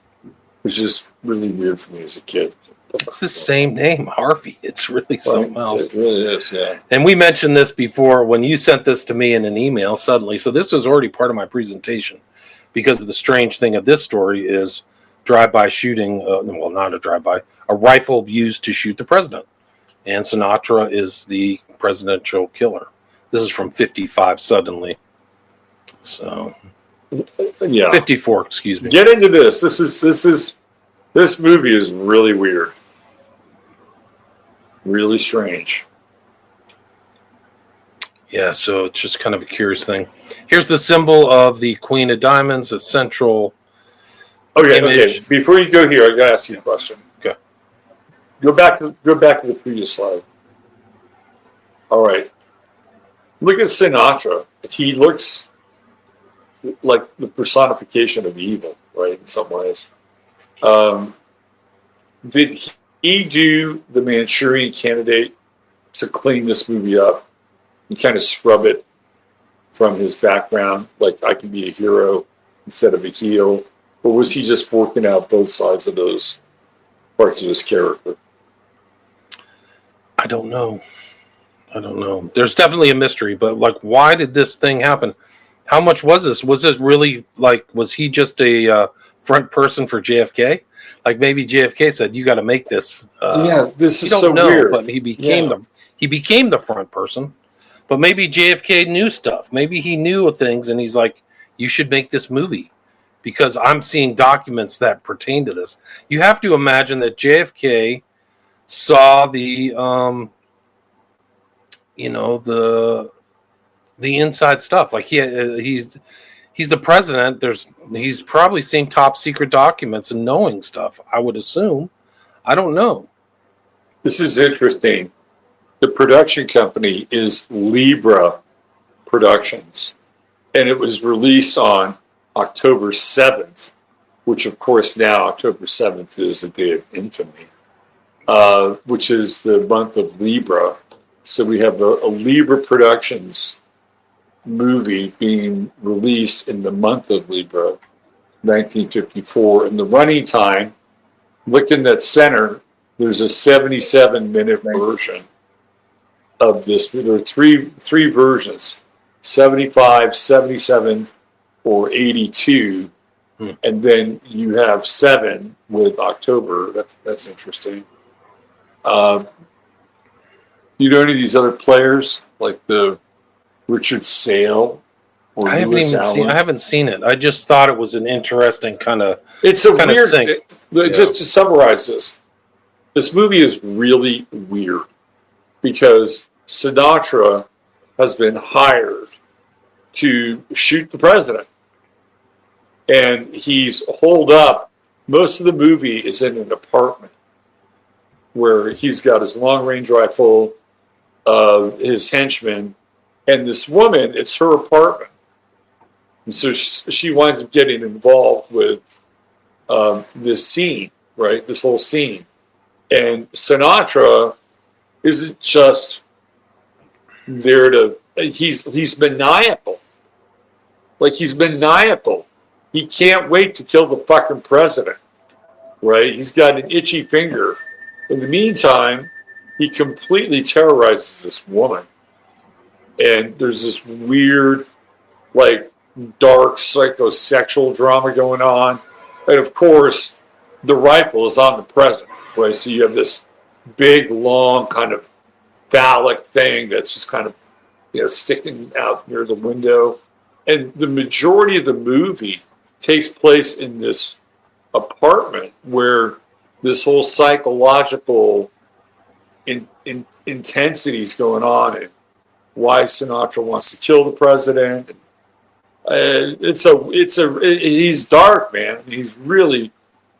was just really weird for me as a kid.
It's the same name, Harvey. It's really something else.
It really is, yeah.
And we mentioned this before when you sent this to me in an email suddenly. So this was already part of my presentation, because the strange thing of this story is drive-by shooting. Well, not a drive-by, a rifle used to shoot the president. And Sinatra is the presidential killer. This is from 55 suddenly. So
Yeah.
54, excuse me.
Get into this. This movie is really weird. Really strange.
Yeah, so it's just kind of a curious thing. Here's the symbol of the Queen of Diamonds, a central
Okay.
image.
Before you go here, I gotta ask you a question.
Okay.
Go back to the previous slide. All right. Look at Sinatra. He looks like the personification of evil, right? In some ways. Did he do the Manchurian Candidate to clean this movie up and kind of scrub it from his background? Like, I can be a hero instead of a heel. Or was he just working out both sides of those parts of his character?
I don't know. There's definitely a mystery, but like, why did this thing happen? How much was this? Was it really like, was he just a front person for JFK? Like maybe JFK said, "You got to make this."
Yeah, this is
don't
so
know,
weird.
But he became he became the front person. But maybe JFK knew stuff. Maybe he knew things, and he's like, "You should make this movie because I'm seeing documents that pertain to this." You have to imagine that JFK saw the inside stuff. Like he's the president. He's probably seeing top secret documents and knowing stuff, I would assume. I don't know.
This is interesting. The production company is Libra Productions, and it was released on October 7th, which of course now October 7th is a day of infamy, which is the month of Libra. So we have a Libra Productions movie being released in the month of Libra, 1954. And the running time, look in that center, there's a 77-minute version of this. There are three versions, 75, 77, or 82. And then you have 7 with October. That's interesting. You know any of these other players, like the Richard Sale or
I haven't seen it. I just thought it was an interesting kind of.
It's a
kinda
weird.
sync.
Just to summarize this movie is really weird because Sinatra has been hired to shoot the president, and he's holed up. Most of the movie is in an apartment where he's got his long-range rifle, his henchmen, and this woman, it's her apartment. And so she winds up getting involved with this scene, right? This whole scene. And Sinatra isn't just there to, he's maniacal. Like, he's maniacal. He can't wait to kill the fucking president, right? He's got an itchy finger. In the meantime, he completely terrorizes this woman. And there's this weird, like, dark psychosexual drama going on. And of course, the rifle is on the president, right? So you have this big, long, kind of phallic thing that's just kind of, sticking out near the window. And the majority of the movie takes place in this apartment where this whole psychological intensity is going on, and why Sinatra wants to kill the president. He's dark, man. He's really,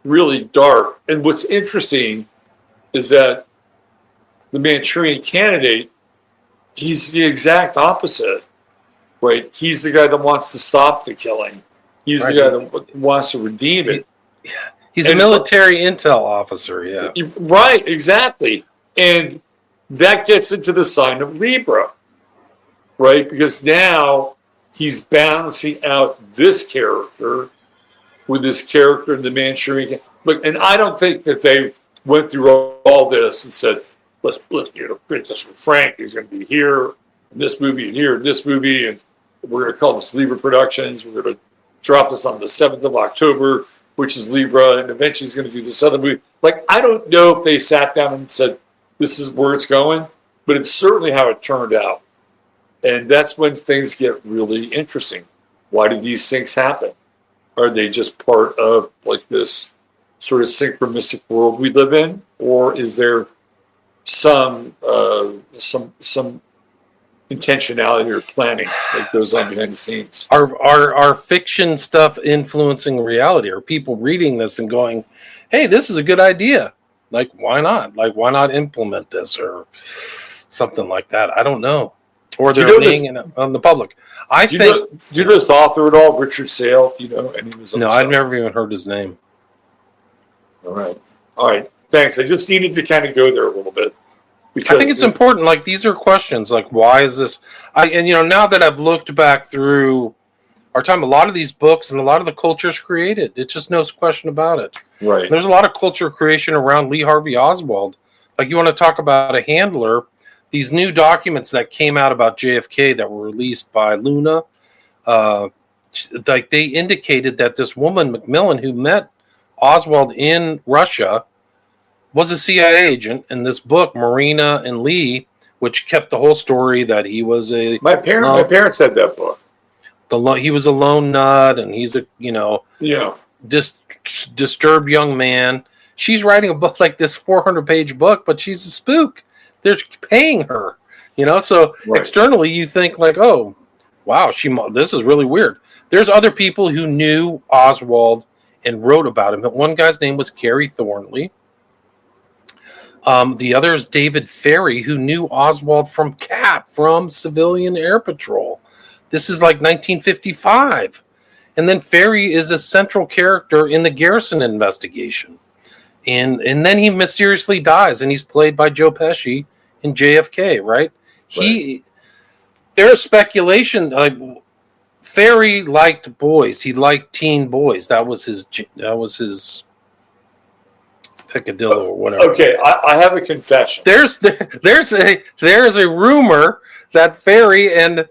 really dark. And what's interesting is that the Manchurian Candidate, he's the exact opposite, right? He's the guy that wants to stop the killing. He's the guy that wants to redeem it.
He's a military intel officer, yeah.
Right, exactly. And that gets into the sign of Libra, right? Because now he's balancing out this character with this character in the Manchurian. Look, and I don't think that they went through all this and said, let's print this for Frank. He's going to be here in this movie and here in this movie, and we're going to call this Libra Productions. We're going to drop this on the 7th of October, which is Libra, and eventually he's going to do this other movie. Like, I don't know if they sat down and said, this is where it's going, but it's certainly how it turned out. And that's when things get really interesting. Why do these things happen? Are they just part of, like, this sort of synchronistic world we live in, or is there some intentionality or planning that goes on behind the scenes?
Are fiction stuff influencing reality? Are people reading this and going, hey, this is a good idea? Like, why not? Like, why not implement this or something like that? I don't know. Or they're laying it on the public. Do you know
this author at all, Richard Sale? Do you know any of his other
No,
stuff?
I've never even heard his name.
All right. Thanks. I just needed to kind of go there a little bit. Because,
I think it's important. Like, these are questions. Like, why is this? Now that I've looked back through our time, a lot of these books and a lot of the culture's created. It's just no question about it.
Right.
There's a lot of culture creation around Lee Harvey Oswald. Like, you want to talk about a handler. These new documents that came out about JFK that were released by Luna, like, they indicated that this woman, Macmillan, who met Oswald in Russia, was a CIA agent. And this book, Marina and Lee, which kept the whole story that he was
My parents had that book.
he was a lone nut, and he's a
Yeah.
disturbed young man. She's writing a book like this 400-page book, but she's a spook. They're paying her, So
Right.
externally, you think like, oh, wow, this is really weird. There's other people who knew Oswald and wrote about him. One guy's name was Kerry Thornley. The other is David Ferry, who knew Oswald from CAP, from Civilian Air Patrol. This is like 1955. And then Ferry is a central character in the Garrison investigation. And then he mysteriously dies, and he's played by Joe Pesci in JFK, right? There's speculation, Ferry liked boys. He liked teen boys. That was his peccadillo or whatever.
Okay, I have a confession.
There's a rumor that Ferry and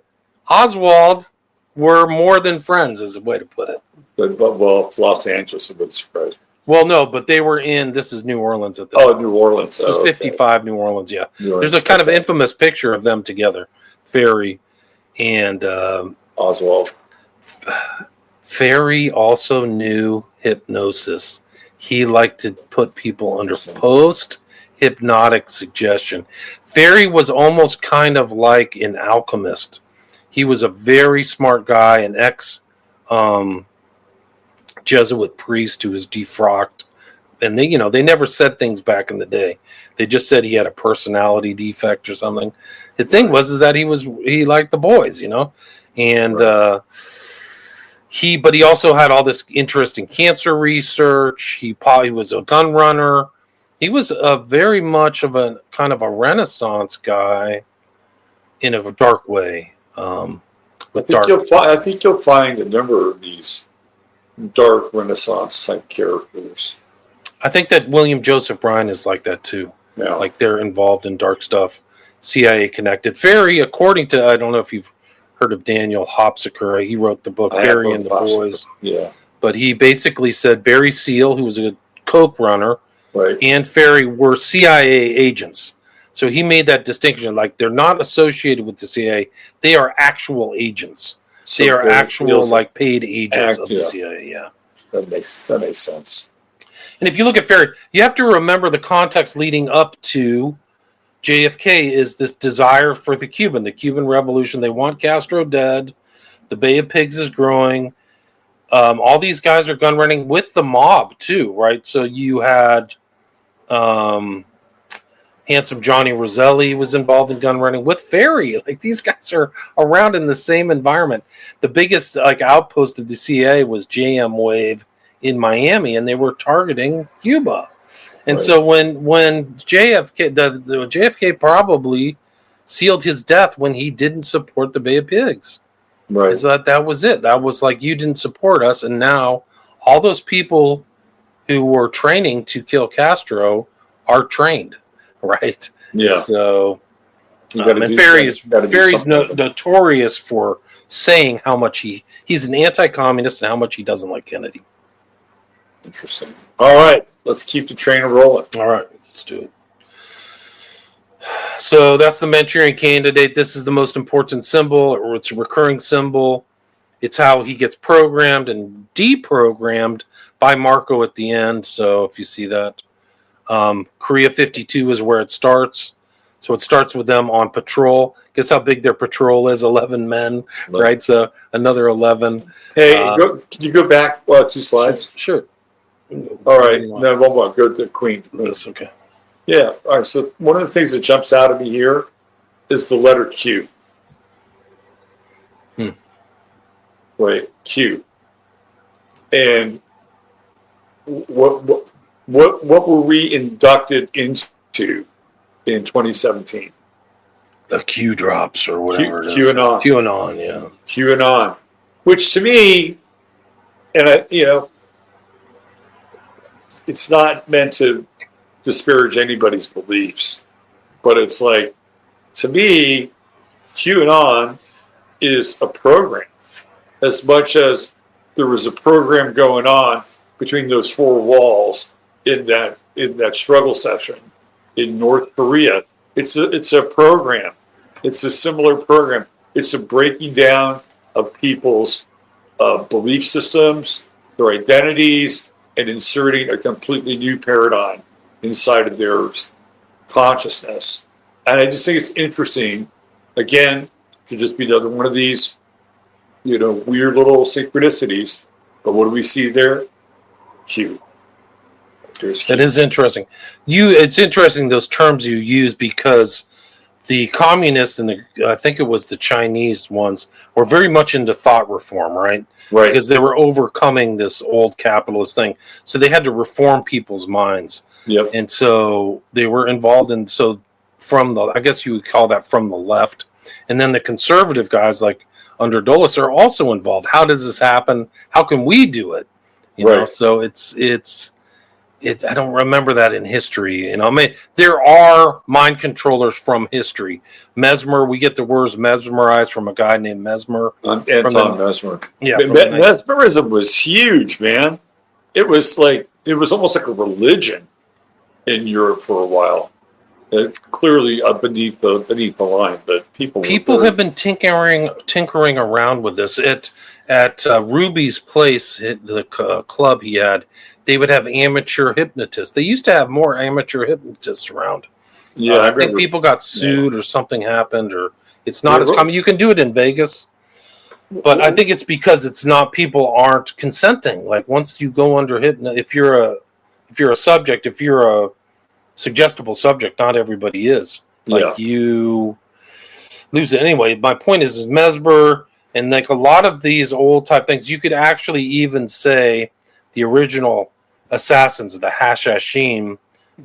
Oswald were more than friends, is a way to put it.
But it's Los Angeles, it would surprise me.
Well, no, but they were this is New Orleans at the time.
New Orleans.
This is 55 New Orleans, yeah.
New Orleans,
There's a kind of infamous picture of them together, Ferry and
Oswald.
Ferry also knew hypnosis. He liked to put people under post-hypnotic suggestion. Ferry was almost kind of like an alchemist. He was a very smart guy, an ex-Jesuit priest who was defrocked. And they never said things back in the day. They just said he had a personality defect or something. The thing was that he liked the boys, and
right.
But he also had all this interest in cancer research. He was a gun runner. He was very much of a kind of a Renaissance guy in a dark way.
I think you'll find a number of these dark Renaissance type characters.
I think that William Joseph Bryan is like that too.
Yeah.
Like they're involved in dark stuff, CIA connected. Ferry, according to, I don't know if you've heard of Daniel Hopsiker. He wrote the book Barry and the Boys.
Yeah.
But he basically said Barry Seal, who was a coke runner,
right,
and Ferry were CIA agents. So he made that distinction. Like they're not associated with the CIA. They are actual agents.
So
they are actual like paid agents of the
yeah.
CIA. Yeah.
That makes sense.
And if you look at Ferry, you have to remember the context leading up to JFK is this desire for the Cuban Revolution. They want Castro dead. The Bay of Pigs is growing. All these guys are gun running with the mob too, right? So you had handsome Johnny Roselli was involved in gun running with Ferry. Like these guys are around in the same environment. The biggest outpost of the CIA was JM Wave in Miami, and they were targeting Cuba. And so when JFK, the JFK probably sealed his death when he didn't support the Bay of Pigs.
Right.
Is that was it. That was like, you didn't support us, and now all those people who were training to kill Castro are trained, right?
Yeah.
So, and Ferry's notorious for saying how much he's an anti-communist and how much he doesn't like Kennedy.
Interesting. All right, let's keep the train rolling.
All right, let's do it. So that's the Manchurian Candidate. This is the most important symbol, or it's a recurring symbol. It's how he gets programmed and deprogrammed by Marco at the end. So if you see that, Korea 52 is where it starts. So it starts with them on patrol. Guess how big their patrol is? 11 men, right? So another 11.
Hey, can you go back 2 slides?
Sure.
All right, no, one more. Go to Queen.
That's okay.
Yeah. All right. So one of the things that jumps out at me here is the letter Q. Wait, Q. And what were we inducted into in 2017?
The Q drops or whatever.
QAnon.
QAnon, yeah.
QAnon, which to me, and it's not meant to disparage anybody's beliefs, but it's like, to me, QAnon is a program, as much as there was a program going on between those 4 walls in that struggle session in North Korea It's a program. It's a similar program. It's a breaking down of people's belief systems, their identities, and inserting a completely new paradigm inside of their consciousness. And I just think it's interesting. Again, could just be another one of these, weird little synchronicities. But what do we see there? Q.
That is interesting. It's interesting those terms you use because the communists and I think it was the Chinese ones were very much into thought reform, right?
Right.
Because they were overcoming this old capitalist thing, so they had to reform people's minds.
Yep.
And so they were involved in I guess you would call that from the left, and then the conservative guys like under Dulles are also involved. How does this happen? How can we do it? You know, so it's I don't remember that in history. There are mind controllers from history. Mesmer, we get the words mesmerized from a guy named Mesmer.
Anton Mesmer.
Yeah.
Mesmerism was huge, man. It was almost like a religion in Europe for a while. Clearly beneath the line, but people
have been tinkering around with this. At Ruby's place, the club he had, they would have amateur hypnotists. They used to have more amateur hypnotists around.
Yeah,
I think people got sued or something happened, or it's not as common. You can do it in Vegas, but I think it's because people aren't consenting. Like once you go under hypnosis, if you're a subject, if you're a suggestible subject, not everybody is. You lose it anyway. My point is Mesmer and like a lot of these old type things. You could actually even say the original assassins of the Hashashim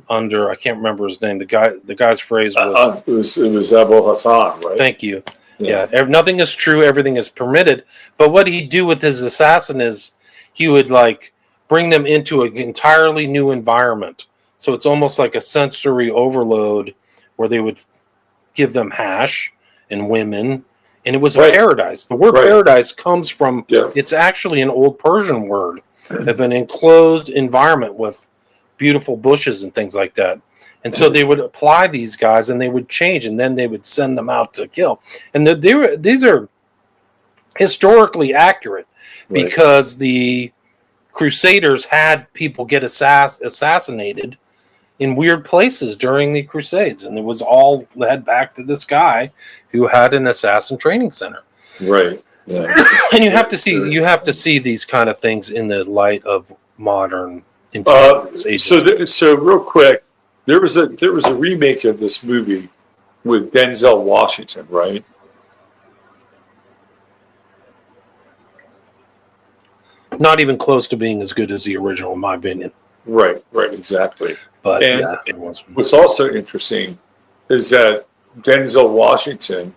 under I can't remember his name. The guy's phrase was
it was Abu Hassan, right?
Thank you. Yeah, nothing is true, everything is permitted. But what he'd do with his assassin is he would like bring them into an entirely new environment. So it's almost like a sensory overload where they would give them hash and women, and it was a paradise. The word paradise comes from, it's actually an old Persian word of an enclosed environment with beautiful bushes and things like that. And so they would apply these guys and they would change, and then they would send them out to kill. And these are historically accurate because the Crusaders had people get assassinated in weird places during the Crusades, and it was all led back to this guy who had an assassin training center.
Right. Yeah.
And you have to see these kind of things in the light of modern intelligence.
So real quick, there was a remake of this movie with Denzel Washington, right?
Not even close to being as good as the original, in my opinion.
Right, exactly.
But
what's also interesting is that Denzel Washington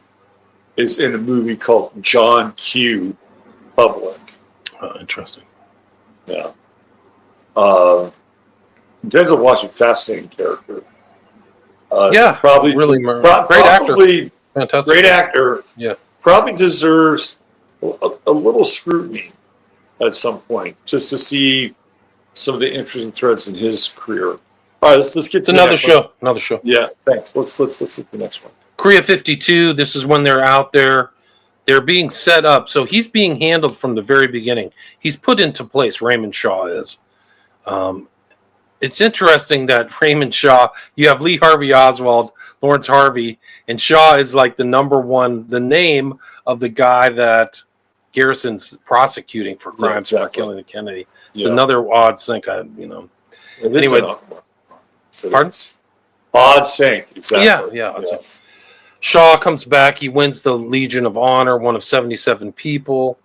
is in a movie called John Q. Public.
Interesting.
Yeah. Denzel Washington, fascinating character.
Probably really great actor. Fantastic.
Great actor.
Yeah.
Probably deserves a little scrutiny at some point, just to see some of the interesting threads in his career. All right, let's get to
another show. Another show.
Yeah, thanks. Let's hit the next one.
Korea 52. This is when they're out there. They're being set up. So he's being handled from the very beginning. He's put into place. Raymond Shaw is. It's interesting that Raymond Shaw. You have Lee Harvey Oswald, Lawrence Harvey, and Shaw is like the number one. The name of the guy that Garrison's prosecuting for crimes for killing the Kennedy. It's another odd sync. Anyway. Pardon?
Odd sync, exactly.
Yeah. Shaw comes back. He wins the Legion of Honor, one of 77 people.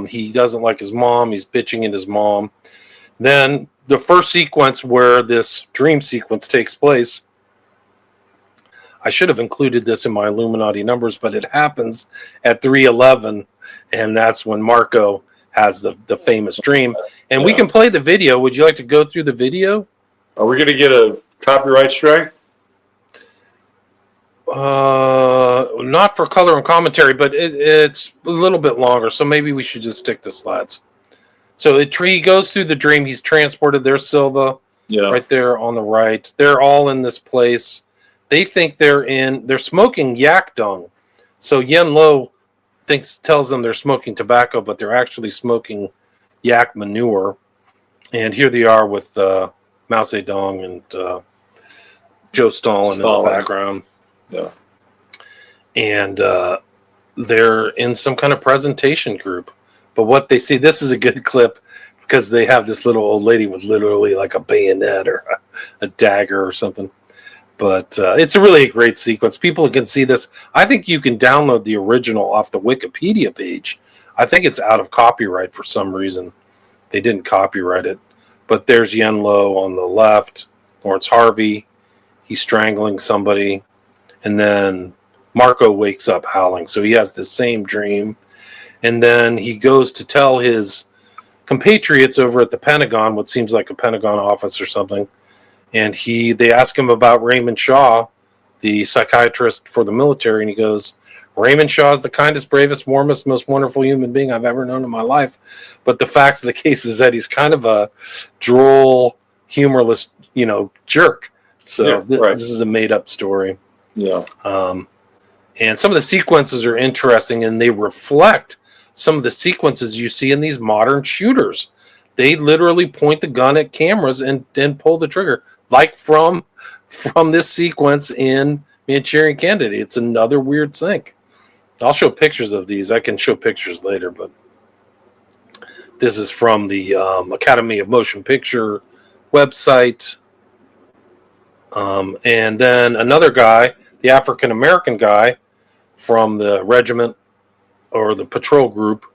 He doesn't like his mom. He's bitching at his mom. Then the first sequence where this dream sequence takes place, I should have included this in my Illuminati numbers, but it happens at 3:11, and that's when Marco has the famous dream. And we can play the video. Would you like to go through the video?
Are we going to get a copyright strike?
Not for color and commentary, but it's a little bit longer, so maybe we should just stick to slides. So he goes through the dream. He's transported. There's Silva right there on the right. They're all in this place. They think they're smoking yak dung. So Yen Lo tells them they're smoking tobacco, but they're actually smoking yak manure. And here they are with Mao Zedong and Joe Stalin in the background.
Yeah.
And they're in some kind of presentation group. But what they see, this is a good clip because they have this little old lady with literally like a bayonet or a dagger or something. But it's a really great sequence. People can see this. I think you can download the original off the Wikipedia page. I think it's out of copyright for some reason. They didn't copyright it. But there's Yen Lo on the left, Lawrence Harvey. He's strangling somebody. And then Marco wakes up howling. So he has the same dream. And then he goes to tell his compatriots over at the Pentagon, what seems like a Pentagon office or something. And they ask him about Raymond Shaw, the psychiatrist for the military. And he goes, Raymond Shaw is the kindest, bravest, warmest, most wonderful human being I've ever known in my life. But the facts of the case is that he's kind of a droll, humorless, jerk. So this is a made-up story.
Yeah.
And some of the sequences are interesting, and they reflect some of the sequences you see in these modern shooters. They literally point the gun at cameras and then pull the trigger, like from this sequence in Manchurian Candidate. It's another weird sync. I'll show pictures of these. I can show pictures later, but this is from the Academy of Motion Picture website. And then another guy, the African-American guy from the regiment or the patrol group,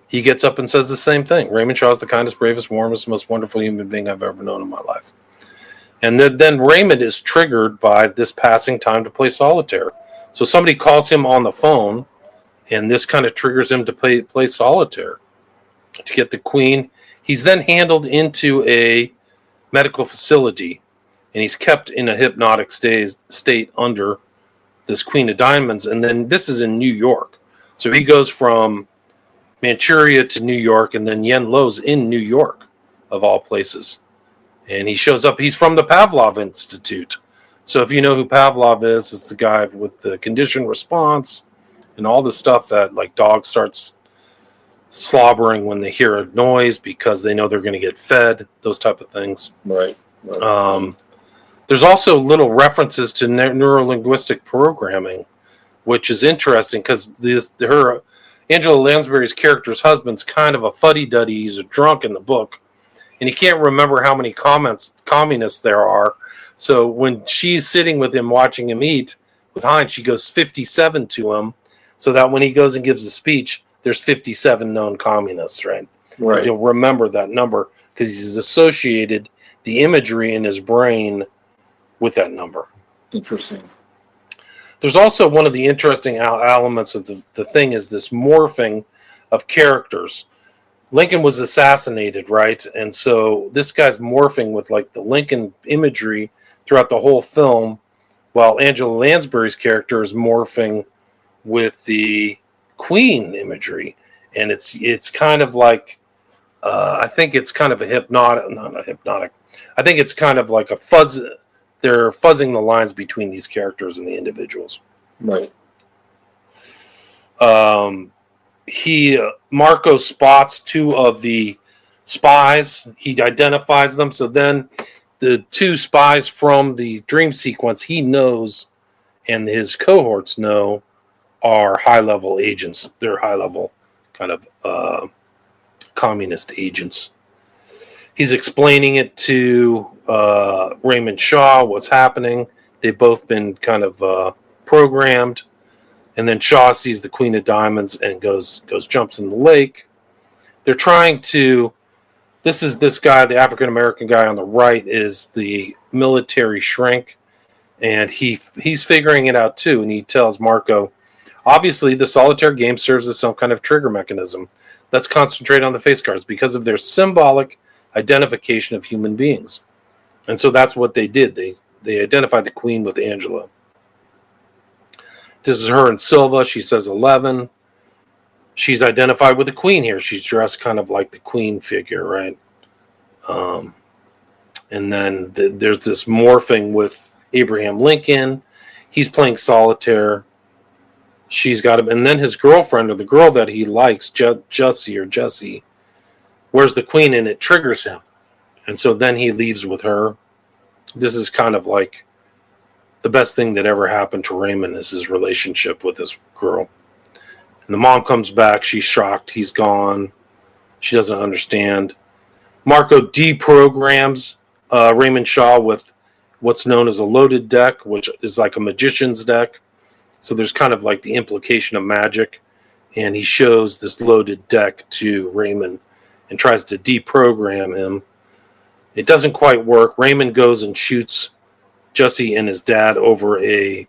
he gets up and says the same thing. Raymond Shaw is the kindest, bravest, warmest, most wonderful human being I've ever known in my life. And then Raymond is triggered by this passing time to play solitaire. So somebody calls him on the phone, and this kind of triggers him to play solitaire to get the queen. He's then handled into a medical facility, and he's kept in a hypnotic state under this Queen of Diamonds. And then this is in New York. So he goes from Manchuria to New York, and then Yen Lo's in New York, of all places. And he shows up. He's from the Pavlov Institute. So if you know who Pavlov is, it's the guy with the conditioned response and all the stuff that, like, dogs starts slobbering when they hear a noise because they know they're going to get fed, those type of things.
Right.
There's also little references to neuro-linguistic programming, which is interesting because Angela Lansbury's character's husband's kind of a fuddy-duddy. He's a drunk in the book, and he can't remember how many communists there are. So when she's sitting with him watching him eat with Heinz, she goes 57 to him, so that when he goes and gives a speech, there's 57 known communists, right? Right. He'll remember that number because he's associated the imagery in his brain with that number.
Interesting.
There's also one of the interesting elements of the thing is this morphing of characters. Lincoln was assassinated, right? And so this guy's morphing with like the Lincoln imagery throughout the whole film, while Angela Lansbury's character is morphing with the Queen imagery. And it's kind of like, I think it's kind of a not a hypnotic. I think it's kind of like a fuzz. They're fuzzing the lines between these characters and the individuals.
Right.
Marco spots two of the spies. He identifies them. So then the two spies from the dream sequence he knows and his cohorts know are high-level agents. They're high-level kind of communist agents. He's explaining it to Raymond Shaw, what's happening. They've both been kind of programmed. And then Shaw sees the Queen of Diamonds and jumps in the lake. They're trying to... This guy, the African-American guy on the right, is the military shrink. And he's figuring it out too. And he tells Marco, obviously the solitaire game serves as some kind of trigger mechanism. Let's concentrate on the face cards because of their symbolic identification of human beings. And so that's what they did. They identified the Queen with Angela. This is her and Silva. She says 11. She's identified with the Queen here. She's dressed kind of like the Queen figure, right? And then there's this morphing with Abraham Lincoln. He's playing solitaire. She's got him. And then his girlfriend, or the girl that he likes, Jessie, wears the queen, and it triggers him. And so then he leaves with her. This is kind of like the best thing that ever happened to Raymond is his relationship with this girl. And the mom comes back. She's shocked. He's gone. She doesn't understand. Marco deprograms Raymond Shaw with what's known as a loaded deck, which is like a magician's deck. So there's kind of like the implication of magic. And he shows this loaded deck to Raymond and tries to deprogram him. It doesn't quite work. Raymond goes and shoots Jesse and his dad over a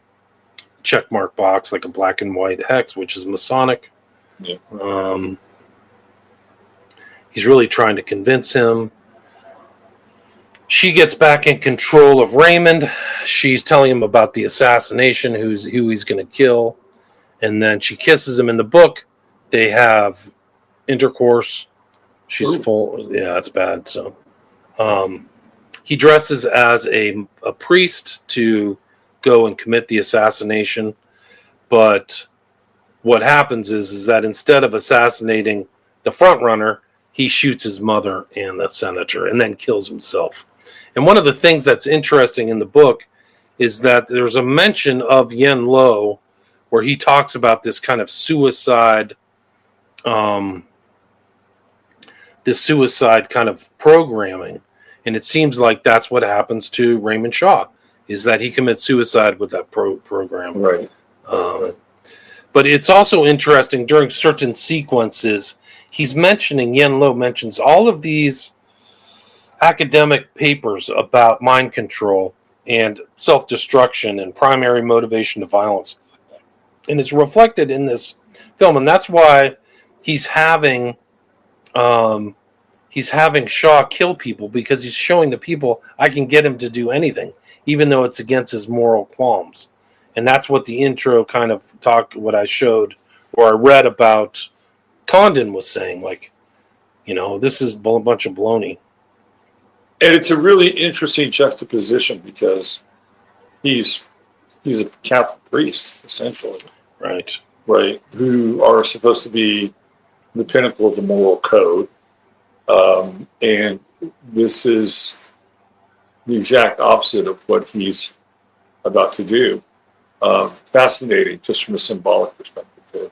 checkmark box, like a black and white hex, which is Masonic.
Yeah.
He's really trying to convince him. She gets back in control of Raymond. She's telling him about the assassination, who he's going to kill. And then she kisses him. In the book, they have intercourse. She's full. Yeah, it's bad. So he dresses as a priest to go and commit the assassination. But what happens is that instead of assassinating the front runner, he shoots his mother and the senator and then kills himself. And one of the things that's interesting in the book is that there's a mention of Yen Lo where he talks about this kind of suicide, this suicide kind of programming. And it seems like that's what happens to Raymond Shaw, is that he commits suicide with that program.
Right.
But it's also interesting during certain sequences, he's mentioning, Yen Lo mentions all of these academic papers about mind control and self-destruction and primary motivation to violence. And it's reflected in this film. And that's why he's having Shaw kill people, because he's showing the people, I can get him to do anything, even though it's against his moral qualms. And that's what the intro kind of what I showed, or I read about Condon was saying, like, you know, this is a bunch of baloney.
And it's a really interesting juxtaposition because he's a Catholic priest, essentially.
Right.
Right. Who are supposed to be the pinnacle of the moral code. And this is the exact opposite of what he's about to do. Fascinating, just from a symbolic perspective, too.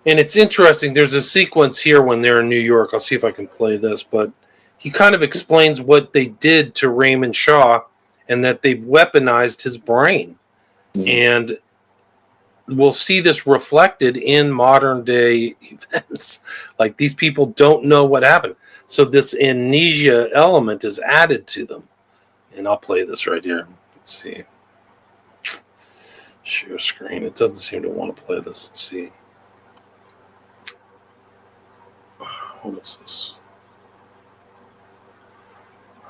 And it's interesting. There's a sequence here when they're in New York. I'll see if I can play this, but he kind of explains what they did to Raymond Shaw and that they've weaponized his brain. Mm-hmm. And we'll see this reflected in modern day events. Like, these people don't know what happened. So this amnesia element is added to them. And I'll play this right here. Let's see. Share screen. It doesn't seem to want to play this. Let's see. What is this?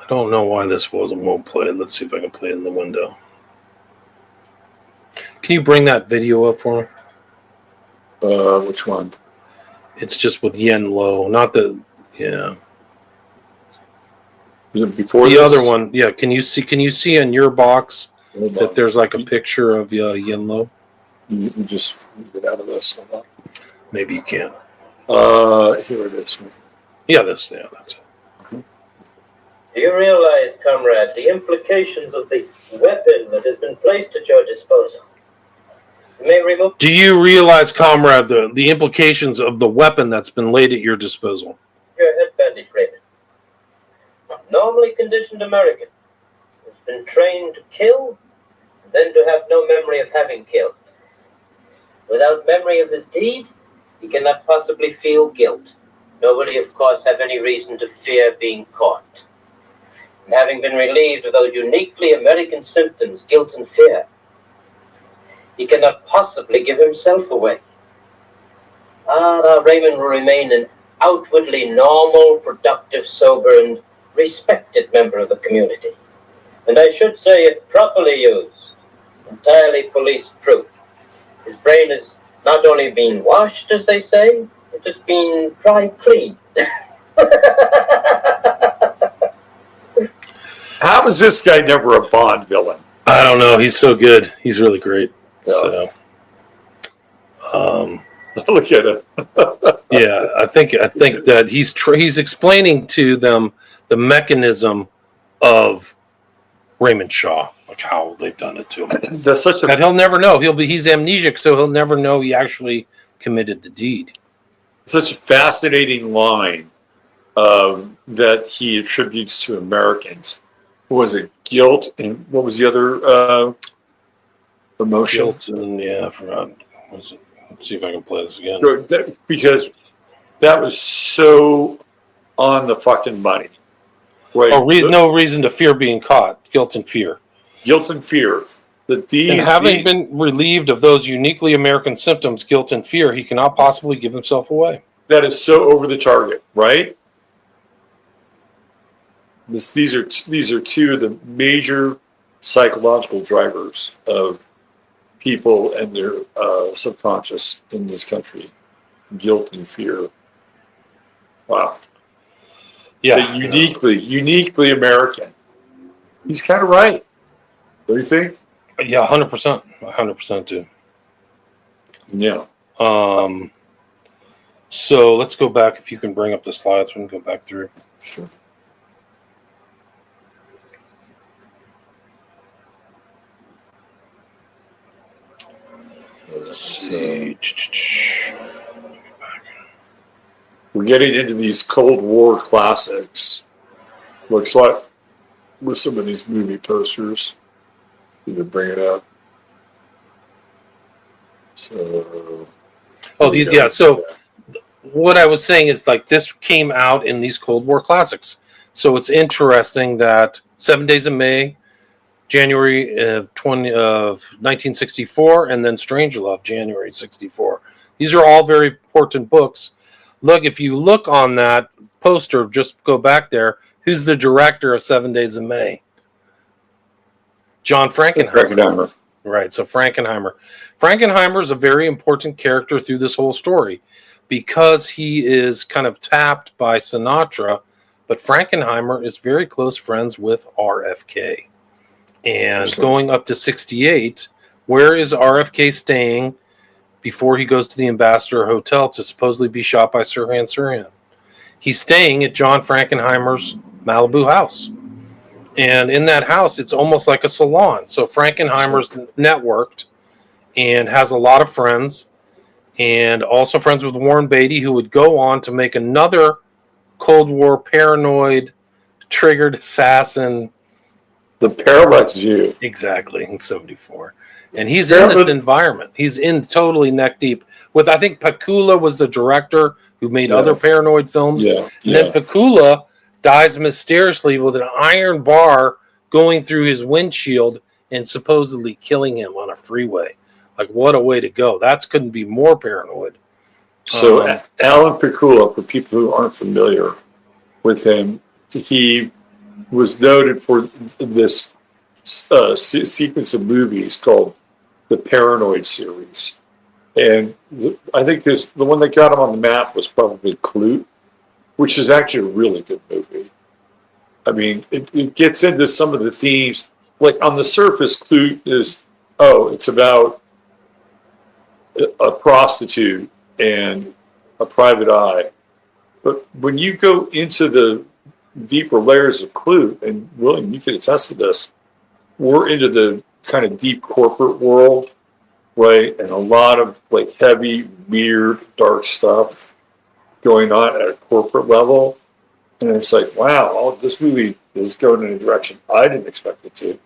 I don't know why this won't play. Let's see if I can play it in the window. Can you bring that video up for me?
Which one?
It's just with Yen Lo, not the
Before
the
this?
other one. Yeah, can you see in your box that there's like a picture of Yen Lo?
You just get out of this.
Maybe you can't.
Here it is.
Yeah, that's it.
Do you realize, comrade, the implications of the weapon that has been placed at your disposal? You may remove...
Do you realize, comrade, the implications of the weapon that's been laid at your disposal?
Your head bandage, Raymond. A normally conditioned American who's been trained to kill, and then to have no memory of having killed. Without memory of his deed, he cannot possibly feel guilt. Nobody, of course, have any reason to fear being caught. And having been relieved of those uniquely American symptoms, guilt and fear, he cannot possibly give himself away. Now Raymond will remain an outwardly normal, productive, sober, and respected member of the community. And I should say, if properly used, entirely police-proof. His brain has not only been washed, as they say, it has been dry clean.
How is this guy never a Bond villain?
I don't know. He's so good. He's really great.
Yeah.
So,
Look at it.
yeah, I think that he's explaining to them the mechanism of Raymond Shaw, like how they've done it to him.
That's such
That
a
he'll never know. He's amnesic, so he'll never know he actually committed the deed.
fascinating line that he attributes to Americans. Was it guilt and what was the other emotion?
Guilt and I forgot. Let's see if I can play this again.
Because that was so on the fucking money. Right?
No reason to fear being caught. Guilt and fear.
Guilt and fear.
And having been relieved of those uniquely American symptoms, guilt and fear, he cannot possibly give himself away.
That is so over the target, right? These are two of the major psychological drivers of people and their subconscious in this country: guilt and fear. Wow.
Yeah,
Uniquely American. He's kind of right. Don't you think?
Yeah, 100%. 100% too.
Yeah.
So let's go back. If you can bring up the slides, we can go back through.
Sure.
Let's see.
We're getting into these Cold War classics. Looks like with some of these movie posters. You can bring it up. So.
So what I was saying is like this came out in these Cold War classics. So it's interesting that 7 Days of May, January of 1964, and then Strangelove, January 64. These are all very important books. Look, if you look on that poster, just go back there. Who's the director of 7 Days of May? John Frankenheimer. Right, so Frankenheimer. Frankenheimer is a very important character through this whole story because he is kind of tapped by Sinatra, but Frankenheimer is very close friends with RFK. And going up to 68, where is RFK staying before he goes to the Ambassador Hotel to supposedly be shot by Sirhan Sirhan? He's staying at John Frankenheimer's Malibu house. And in that house, it's almost like a salon. So Frankenheimer's networked and has a lot of friends, and also friends with Warren Beatty, who would go on to make another Cold War paranoid, triggered assassin.
The Parallax View.
Exactly, in 74. And he's in this environment. He's in totally neck deep with, I think Pakula was the director who made other paranoid films. And then Pakula dies mysteriously with an iron bar going through his windshield and supposedly killing him on a freeway. Like, what a way to go. That couldn't be more paranoid.
So Alan Pakula, for people who aren't familiar with him, he was noted for this sequence of movies called the Paranoid series. And I think the one that got him on the map was probably Clute, which is actually a really good movie. I mean, it gets into some of the themes. Like on the surface, Clute is, it's about a prostitute and a private eye. But when you go into the deeper layers of Clute, and William, you can attest to this, we're into the kind of deep corporate world, right? And a lot of like heavy, weird, dark stuff going on at a corporate level. And it's like, wow, this movie is going in a direction I didn't expect it to.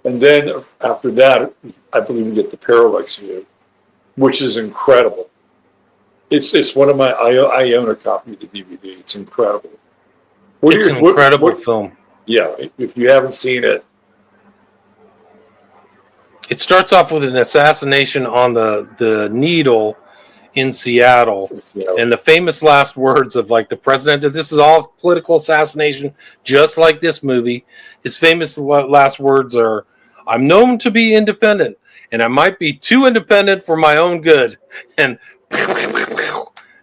And then after that, I believe we get the Parallax View, which is incredible. It's one of my, I own a copy of the DVD. It's incredible.
It's an incredible film.
Yeah, if you haven't seen it.
It starts off with an assassination on the Needle in Seattle. And the famous last words of like the president, this is all political assassination, just like this movie. His famous last words are, "I'm known to be independent, and I might be too independent for my own good."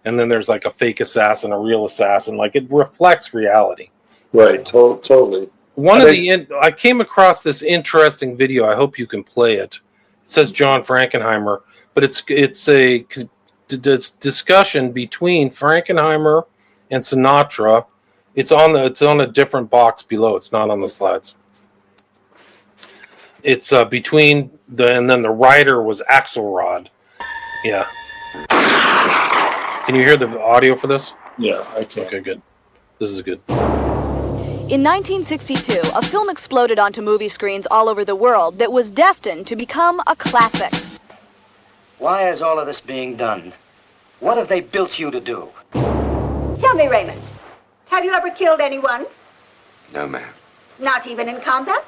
And then there's like a fake assassin, a real assassin. Like it reflects reality.
Right, totally.
I came across this interesting video. I hope you can play it. It says John Frankenheimer, but it's a discussion between Frankenheimer and Sinatra. It's on a different box below. It's not on the slides. It's between and then the writer was Axelrod. Yeah. Can you hear the audio for this?
Yeah, I can.
Okay, good. This is good.
In 1962, a film exploded onto movie screens all over the world that was destined to become a classic.
Why is all of this being done? What have they built you to do?
Tell me, Raymond, have you ever killed anyone?
No, ma'am.
Not even in combat?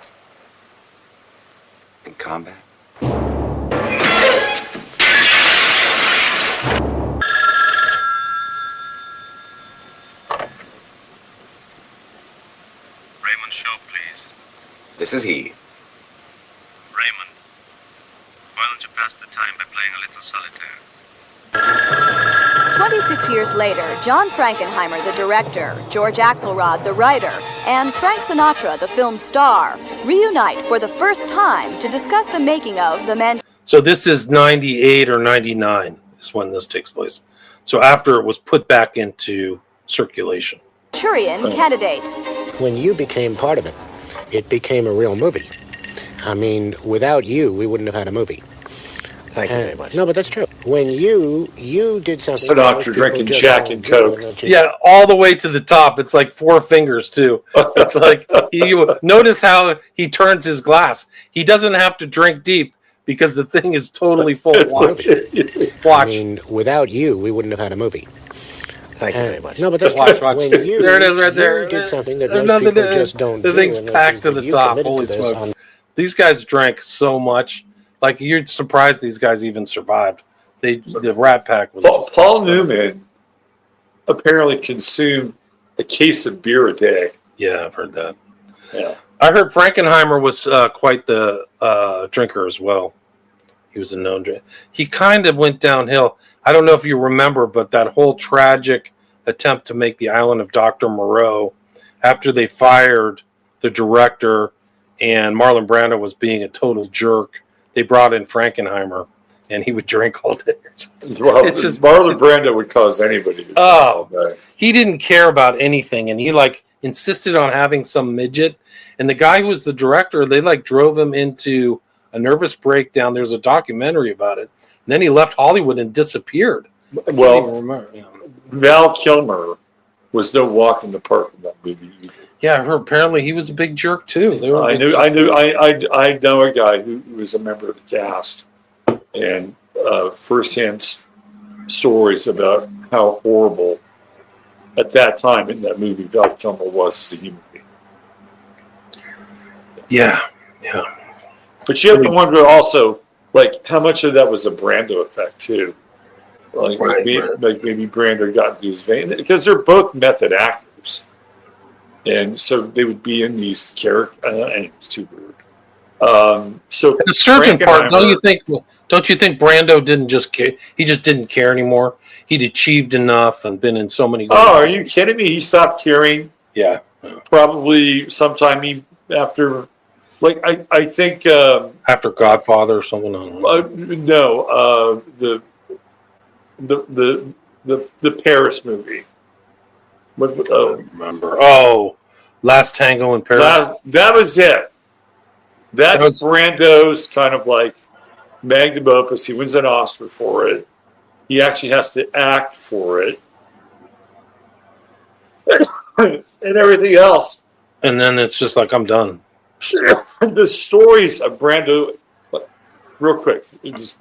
In combat?
Raymond Shaw, please.
This is he.
Raymond, why don't you pass the time by playing a little solitaire?
26 years later, John Frankenheimer, the director, George Axelrod, the writer, and Frank Sinatra, the film star, reunite for the first time to discuss the making of the Man.
So this is 98 or 99 is when this takes place. So after it was put back into circulation.
Manchurian Candidate.
When you became part of it, it became a real movie. I mean, without you, we wouldn't have had a movie.
Thank you very much.
No, but that's true. When you did something...
Sinatra drinking Jack and Coke.
Yeah, all the way to the top. It's like 4 fingers, too. It's like, you notice how he turns his glass. He doesn't have to drink deep because the thing is totally full. Watch.
I mean, without you, we wouldn't have had a movie.
Thank you very much.
No, but that's
Watch.
when you,
there it is right there.
You did something that
There's
most
nothing
people
to-
just don't
The
do.
thing's
and
packed to
that
the
you
top.
committed
Holy
to this
smokes. These guys drank so much. Like, you're surprised these guys even survived. The Rat Pack was...
Paul Newman apparently consumed a case of beer a day.
Yeah, I've heard that.
Yeah.
I heard Frankenheimer was quite the drinker as well. He was a known drinker. He kind of went downhill. I don't know if you remember, but that whole tragic attempt to make the Island of Dr. Moreau, after they fired the director and Marlon Brando was being a total jerk, they brought in Frankenheimer, and he would drink all day.
Well,
It's just-
Marlon Brando would cause anybody to drink all day.
He didn't care about anything, and he insisted on having some midget. And the guy who was the director, they drove him into a nervous breakdown. There's a documentary about it. And then he left Hollywood and disappeared. I can't
Well,
even remember. Yeah.
Val Kilmer was no walk in the park in that movie either.
Yeah, I heard apparently he was a big jerk too.
I know a guy who was a member of the cast, and firsthand stories about how horrible at that time in that movie Val Kilmer was as a human being.
Yeah.
But you have to wonder also, how much of that was a Brando effect too. Maybe Brando got into his vein because they're both method actors, and so they would be in these characters. And it's too weird. So
At a certain part, don't you think Brando didn't just care? He just didn't care anymore. He'd achieved enough and been in so many.
Oh, are you kidding me? He stopped caring.
Yeah.
Probably sometime after, I think
after Godfather or something.
The Paris movie.
I don't remember. Oh, Last Tango in Paris.
That was it. That's Brando's kind of magnum opus. He wins an Oscar for it. He actually has to act for it. And everything else.
And then it's just I'm done.
The stories of Brando, real quick, just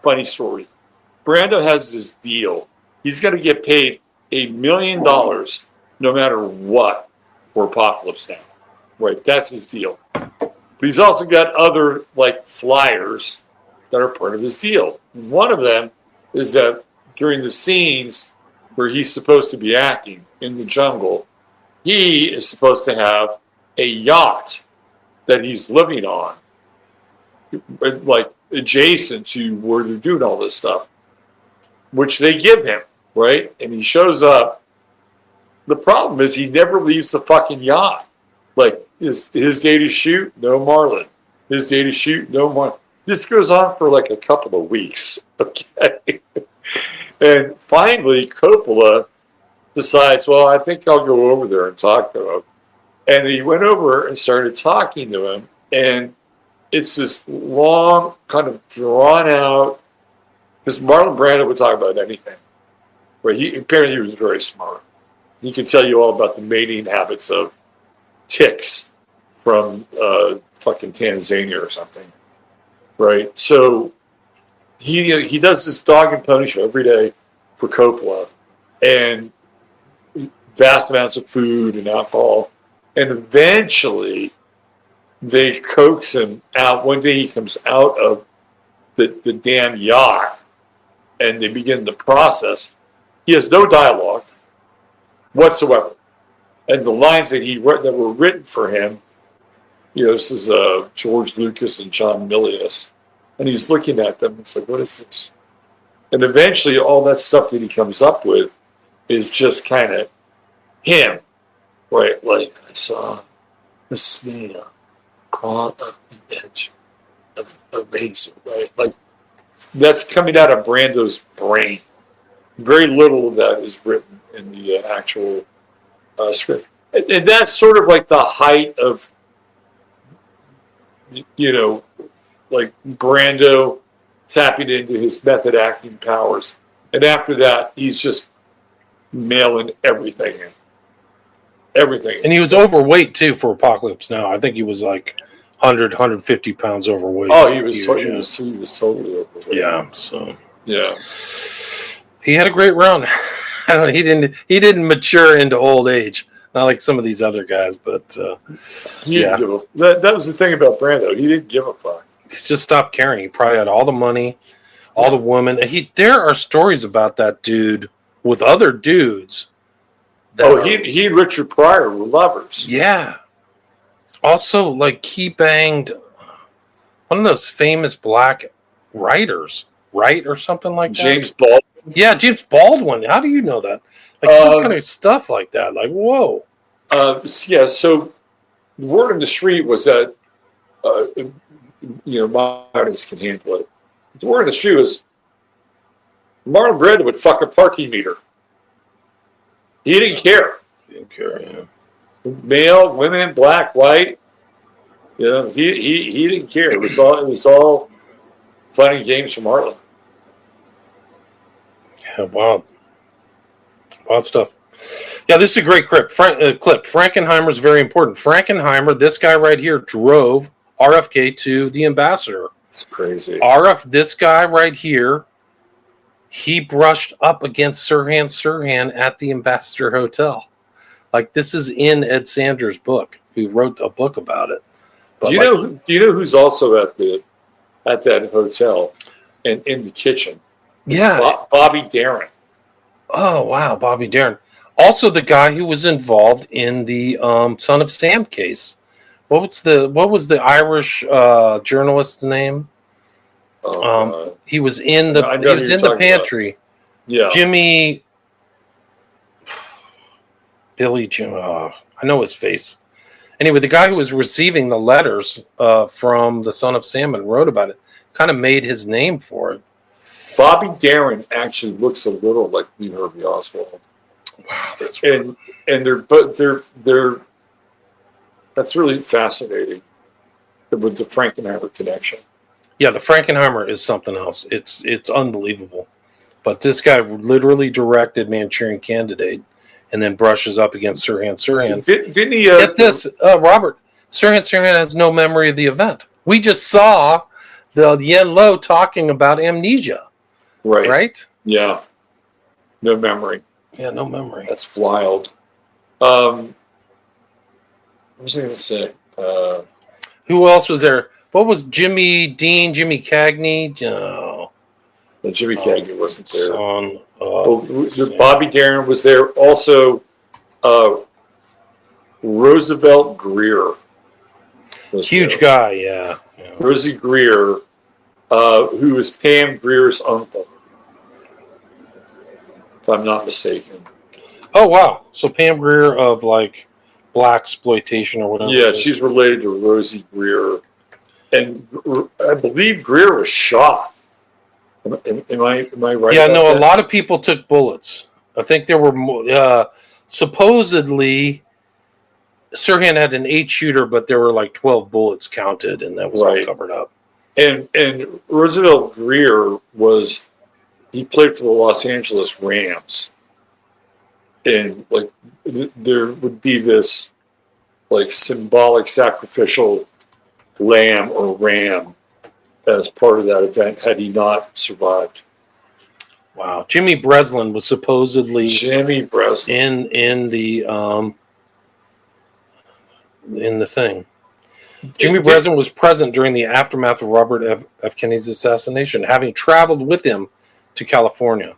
funny story. Brando has this deal. He's going to get paid $1 million no matter what for Apocalypse Now. Right, that's his deal. But he's also got other flyers that are part of his deal. And one of them is that during the scenes where he's supposed to be acting in the jungle, he is supposed to have a yacht that he's living on, adjacent to where they're doing all this stuff, which they give him, right? And he shows up. The problem is he never leaves the fucking yacht. his day to shoot, no Marlon. His day to shoot, no Marlon. This goes on for like a couple of weeks. Okay. And finally, Coppola decides, well, I think I'll go over there and talk to him. And he went over and started talking to him. And it's this long, kind of drawn out, because Marlon Brando would talk about anything. But apparently he was very smart. He could tell you all about the mating habits of ticks from fucking Tanzania or something. Right? So he does this dog and pony show every day for Coppola. And vast amounts of food and alcohol. And eventually they coax him out. One day he comes out of the damn yacht and they begin the process. He has no dialogue whatsoever. And the lines that were written for him, this is George Lucas and John Milius. And he's looking at them. It's like, what is this? And eventually all that stuff that he comes up with is just kind of him. Right? Like, I saw a snail crawl up the edge of a razor. Right? Like, that's coming out of Brando's brain. Very little of that is written in the actual script. And that's sort of like the height of, like Brando tapping into his method acting powers. And after that, he's just mailing everything in. Everything.
And he was overweight, too, for Apocalypse Now. I think he was like 150 pounds overweight.
Oh, he was totally overweight.
Yeah, so.
Yeah.
He had a great run. He didn't mature into old age, not like some of these other guys. But
that was the thing about Brando. He didn't give a fuck.
He's just stopped caring. He probably had all the money, all the women. There are stories about that dude with other dudes.
He and Richard Pryor were lovers.
Yeah. Also, like he banged one of those famous black writers, right, or something like that.
James Baldwin.
Yeah, James Baldwin. How do you know that? Like some kind of stuff like that. Like, whoa.
So the word in the street was that, my audience can handle it. The word in the street was Marlon Brando would fuck a parking meter. He didn't care.
Yeah.
Male, women, black, white. He didn't care. It was all fun and games for Marlon.
Yeah, wild stuff. Yeah, this is a great clip. Frankenheimer's very important. Frankenheimer, this guy right here, drove RFK to the Ambassador.
It's crazy.
This guy right here, he brushed up against Sirhan Sirhan at the Ambassador Hotel. Like, this is in Ed Sanders' book, who wrote a book about it. But
do you know who's also at that hotel and in the kitchen?
Yeah.
Bobby Darin.
Oh, wow, Bobby Darin. Also the guy who was involved in the Son of Sam case. What was the Irish journalist's name? He was in the pantry.
About. Yeah.
Billy Jim. I know his face. Anyway, the guy who was receiving the letters from the Son of Sam and wrote about it kind of made his name for it.
Bobby Darin actually looks a little like Lee Harvey Oswald.
Wow, that's
they're that's really fascinating with the Frankenheimer connection.
Yeah, the Frankenheimer is something else. It's unbelievable. But this guy literally directed Manchurian Candidate and then brushes up against Sirhan Sirhan.
Didn't he?
Get this, Robert. Sirhan Sirhan has no memory of the event. We just saw the Yen Lo talking about amnesia. Right?
Yeah. No memory.
Yeah, no memory.
That's wild. What was I going to say?
Who else was there? What was Jimmy Dean, Jimmy Cagney? No.
Jimmy Cagney wasn't there.
Yeah.
Bobby Darin was there. Also, Roosevelt Greer.
Huge guy, yeah.
Rosie Greer, who was Pam Greer's uncle, if I'm not mistaken.
Oh, wow. So Pam Grier of, like, black exploitation or whatever.
Yeah, she's related to Rosie Greer, and I believe Greer was shot. Am I right?
Yeah,
about
no,
that?
a lot of people took bullets. I think there were supposedly Sirhan had an 8-shooter, but there were like 12 bullets counted, and that was all covered up.
And Roosevelt Greer he played for the Los Angeles Rams, and like there would be this like symbolic sacrificial lamb or ram as part of that event had he not survived.
Wow, Jimmy Breslin was supposedly in the thing. Jimmy Breslin was present during the aftermath of Robert F. Kennedy's assassination, having traveled with him to California.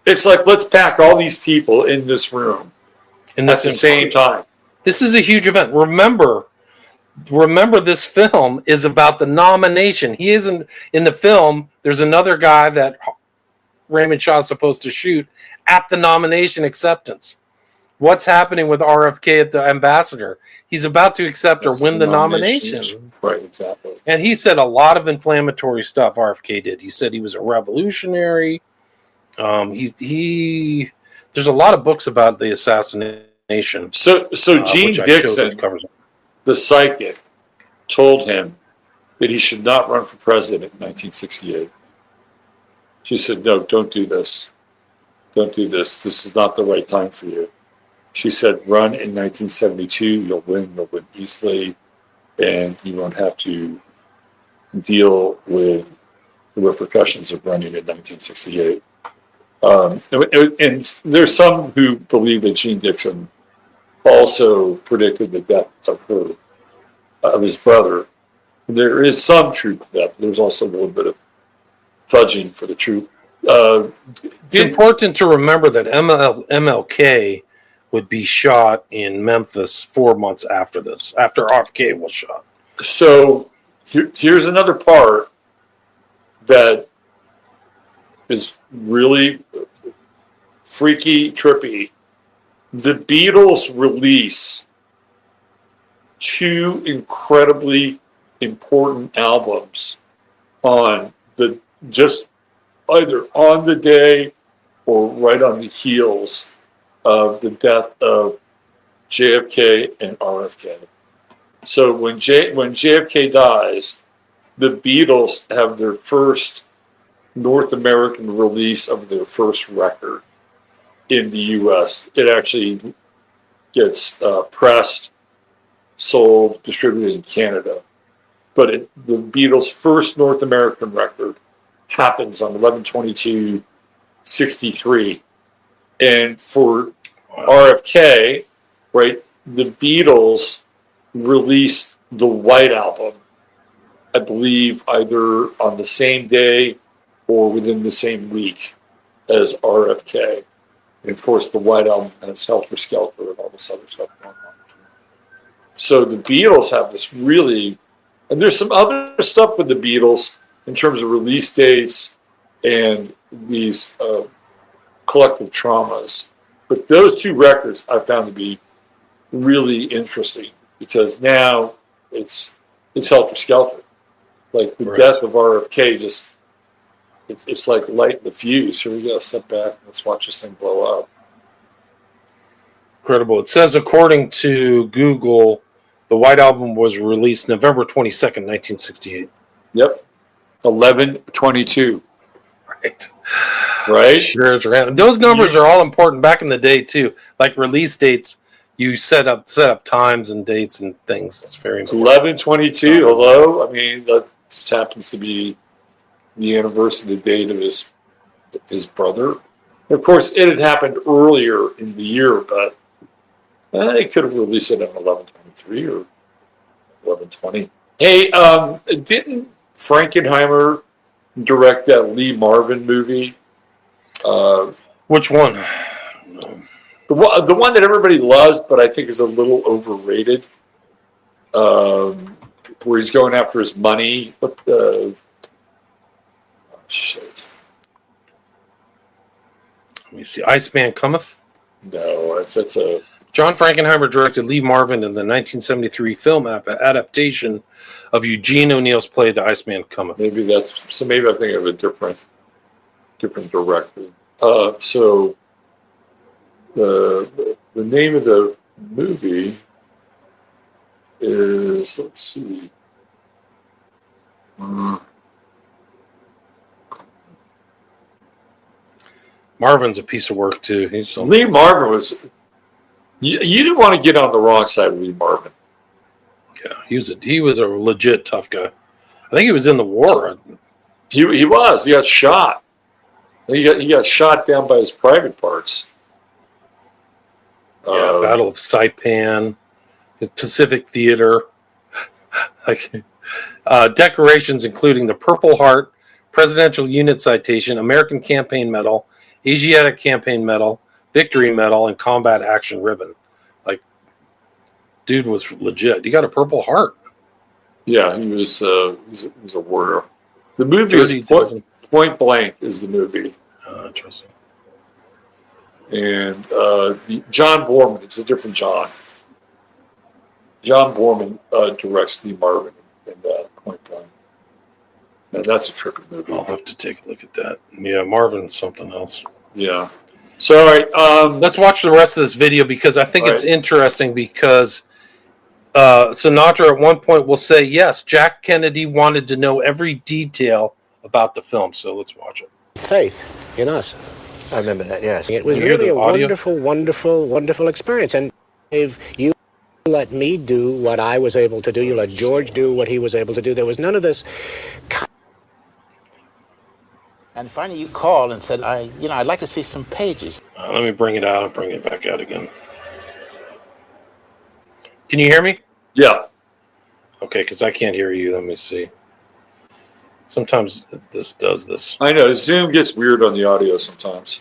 It's like, let's pack all these people in this room at the same time.
This is a huge event. Remember, this film is about the nomination. He isn't in the film. There's another guy that Raymond Shaw is supposed to shoot at the nomination acceptance. What's happening with RFK at the ambassador? He's about to accept or win the nomination.
Right, exactly.
And he said a lot of inflammatory stuff. RFK did. He said he was a revolutionary. There's a lot of books about the assassination.
So Gene Dixon, the psychic, told him that he should not run for president in 1968. She said, "No, don't do this. Don't do this. This is not the right time for you." She said, "Run in 1972. You'll win easily, and you won't have to deal with the repercussions of running in 1968." And there's some who believe that Gene Dixon also predicted the death of his brother. There is some truth to that. There's also a little bit of fudging for the truth.
It's important to remember that MLK would be shot in Memphis 4 months after this, after RFK was shot.
So here's another part that is really freaky, trippy. The Beatles release 2 incredibly important albums on just either on the day or right on the heels of the death of JFK and RFK. So when JFK dies, the Beatles have their first North American release of their first record in the U.S. It actually gets pressed, sold, distributed in Canada. But the Beatles' first North American record happens on 11/22/63. And for RFK, right, the Beatles released the White Album, I believe either on the same day or within the same week as RFK. And of course, the White Album has Helter Skelter and all this other stuff going on. So the Beatles have this really, and there's some other stuff with the Beatles in terms of release dates and these collective traumas. But those 2 records I found to be really interesting because now it's Helter Skelter. Like the death of RFK it's like lighting the fuse. Here we go, step back, let's watch this thing blow up.
Incredible. It says, according to Google, the White Album was released November 22nd, 1968.
Yep. 11/22.
Right? Sure, it's random. Those numbers are all important back in the day, too. Like release dates, you set up times and dates and things. It's very important.
11/22, hello? I mean, that just happens to be the anniversary, the date of his brother. Of course, it had happened earlier in the year, but they could have released it on 11/23 or 11/20. Hey, didn't Frankenheimer direct that Lee Marvin movie?
Which one?
The one that everybody loves, but I think is a little overrated. Where he's going after his money. But shit.
Let me see. Iceman Cometh?
No, it's a
John Frankenheimer directed Lee Marvin in the 1973 film adaptation of Eugene O'Neill's play The Iceman Cometh.
Maybe I'm thinking of a different director. So the name of the movie is, let's see.
Marvin's a piece of work too.
Lee Marvin was. You didn't want to get on the wrong side of Lee Marvin.
Yeah, he was a legit tough guy. I think he was in the war.
He was. He got shot. He got shot down by his private parts.
Yeah, Battle of Saipan, the Pacific Theater. Decorations including the Purple Heart, Presidential Unit Citation, American Campaign Medal, Asiatic Campaign Medal, Victory Medal, and Combat Action Ribbon. Like, dude was legit. He got a Purple Heart.
Yeah, he was a warrior. The movie is Point Blank is the movie.
Interesting.
And John Borman, it's a different John. John Borman directs Lee Marvin in Point Blank. And that's a trippy movie.
I'll have to take a look at that. Yeah, Marvin's something else.
Yeah. So, all right.
Let's watch the rest of this video because I think it's interesting because Sinatra at one point will say, yes, Jack Kennedy wanted to know every detail about the film. So let's watch it.
Faith in us.
I remember that, yes.
It was really a wonderful, wonderful, wonderful experience. And if you let me do what I was able to do, you let George do what he was able to do, there was none of this.
And finally you called and said, I'd like to see some pages.
Let me bring it out and bring it back out again. Can you hear me?
Yeah.
Okay, because I can't hear you. Let me see. Sometimes this does this.
I know. Zoom gets weird on the audio sometimes.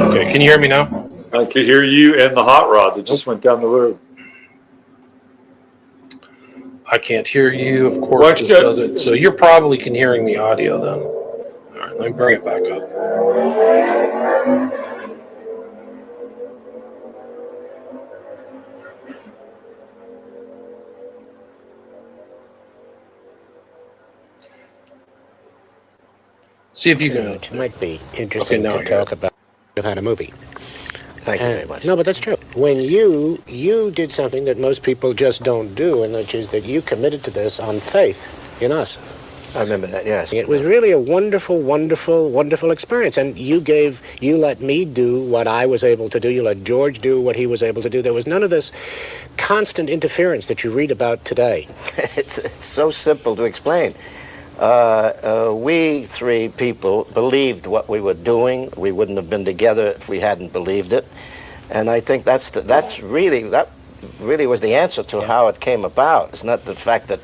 Okay, can you hear me now?
I could hear you and the hot rod that just went down the road.
I can't hear you. Of course, this does it. So you're probably can hearing the audio then. All right, let me bring it back up. See if you can.
It might be interesting to talk about a movie.
Thank you very much.
No, but that's true. When you did something that most people just don't do, and which is that you committed to this on faith in us.
I remember that, yes.
It was really a wonderful, wonderful, wonderful experience. And you let me do what I was able to do. You let George do what he was able to do. There was none of this constant interference that you read about today.
It's so simple to explain. We three people believed what we were doing. We wouldn't have been together if we hadn't believed it. And I think that really was the answer to how it came about. It's not the fact that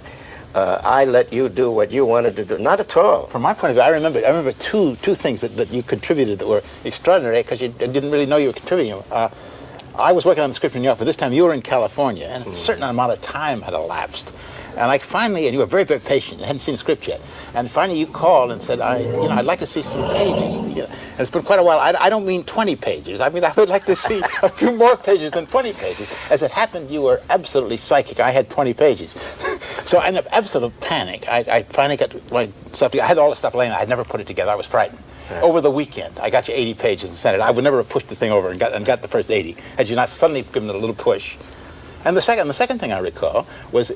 I let you do what you wanted to do. Not at all.
From my point of view, I remember two things that you contributed that were extraordinary because you didn't really know you were contributing. I was working on the script in New York, but this time you were in California, and a certain amount of time had elapsed. And and you were very, very patient. You hadn't seen the script yet. And finally you called and said, I'd like to see some pages. And it's been quite a while. I don't mean 20 pages. I mean, I would like to see a few more pages than 20 pages. As it happened, you were absolutely psychic. I had 20 pages. So I ended up absolute panic. I finally got my stuff together. I had all the stuff laying out. I had never put it together. I was frightened. Yeah. Over the weekend, I got you 80 pages and sent it. I would never have pushed the thing over and got the first 80 had you not suddenly given it a little push. And the second thing I recall was,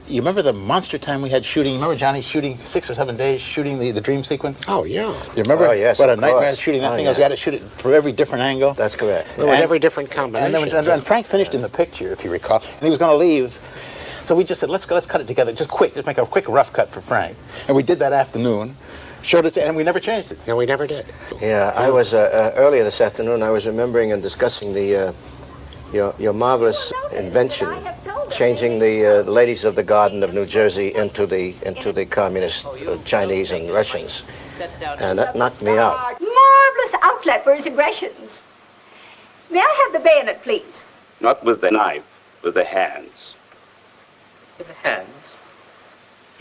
you remember the monster time we had shooting? Remember Johnny shooting 6 or 7 days shooting the dream sequence?
Oh, yeah.
You remember?
Oh, yes,
what a nightmare shooting that thing was. You had to shoot it from every different angle.
That's correct.
With every different combination.
And Frank finished in the picture, if you recall, and he was going to leave. So we just said, let's cut it together, just make a quick rough cut for Frank. And we did that afternoon. Showed it, and we never changed it.
No, we never did.
Yeah, I was earlier this afternoon. I was remembering and discussing your marvelous invention, changing the ladies of the Garden of New Jersey into the communist Chinese and Russians, and that knocked me out.
Marvelous outlet for his aggressions. May I have the bayonet, please?
Not with the knife, with the hands.
With the hands?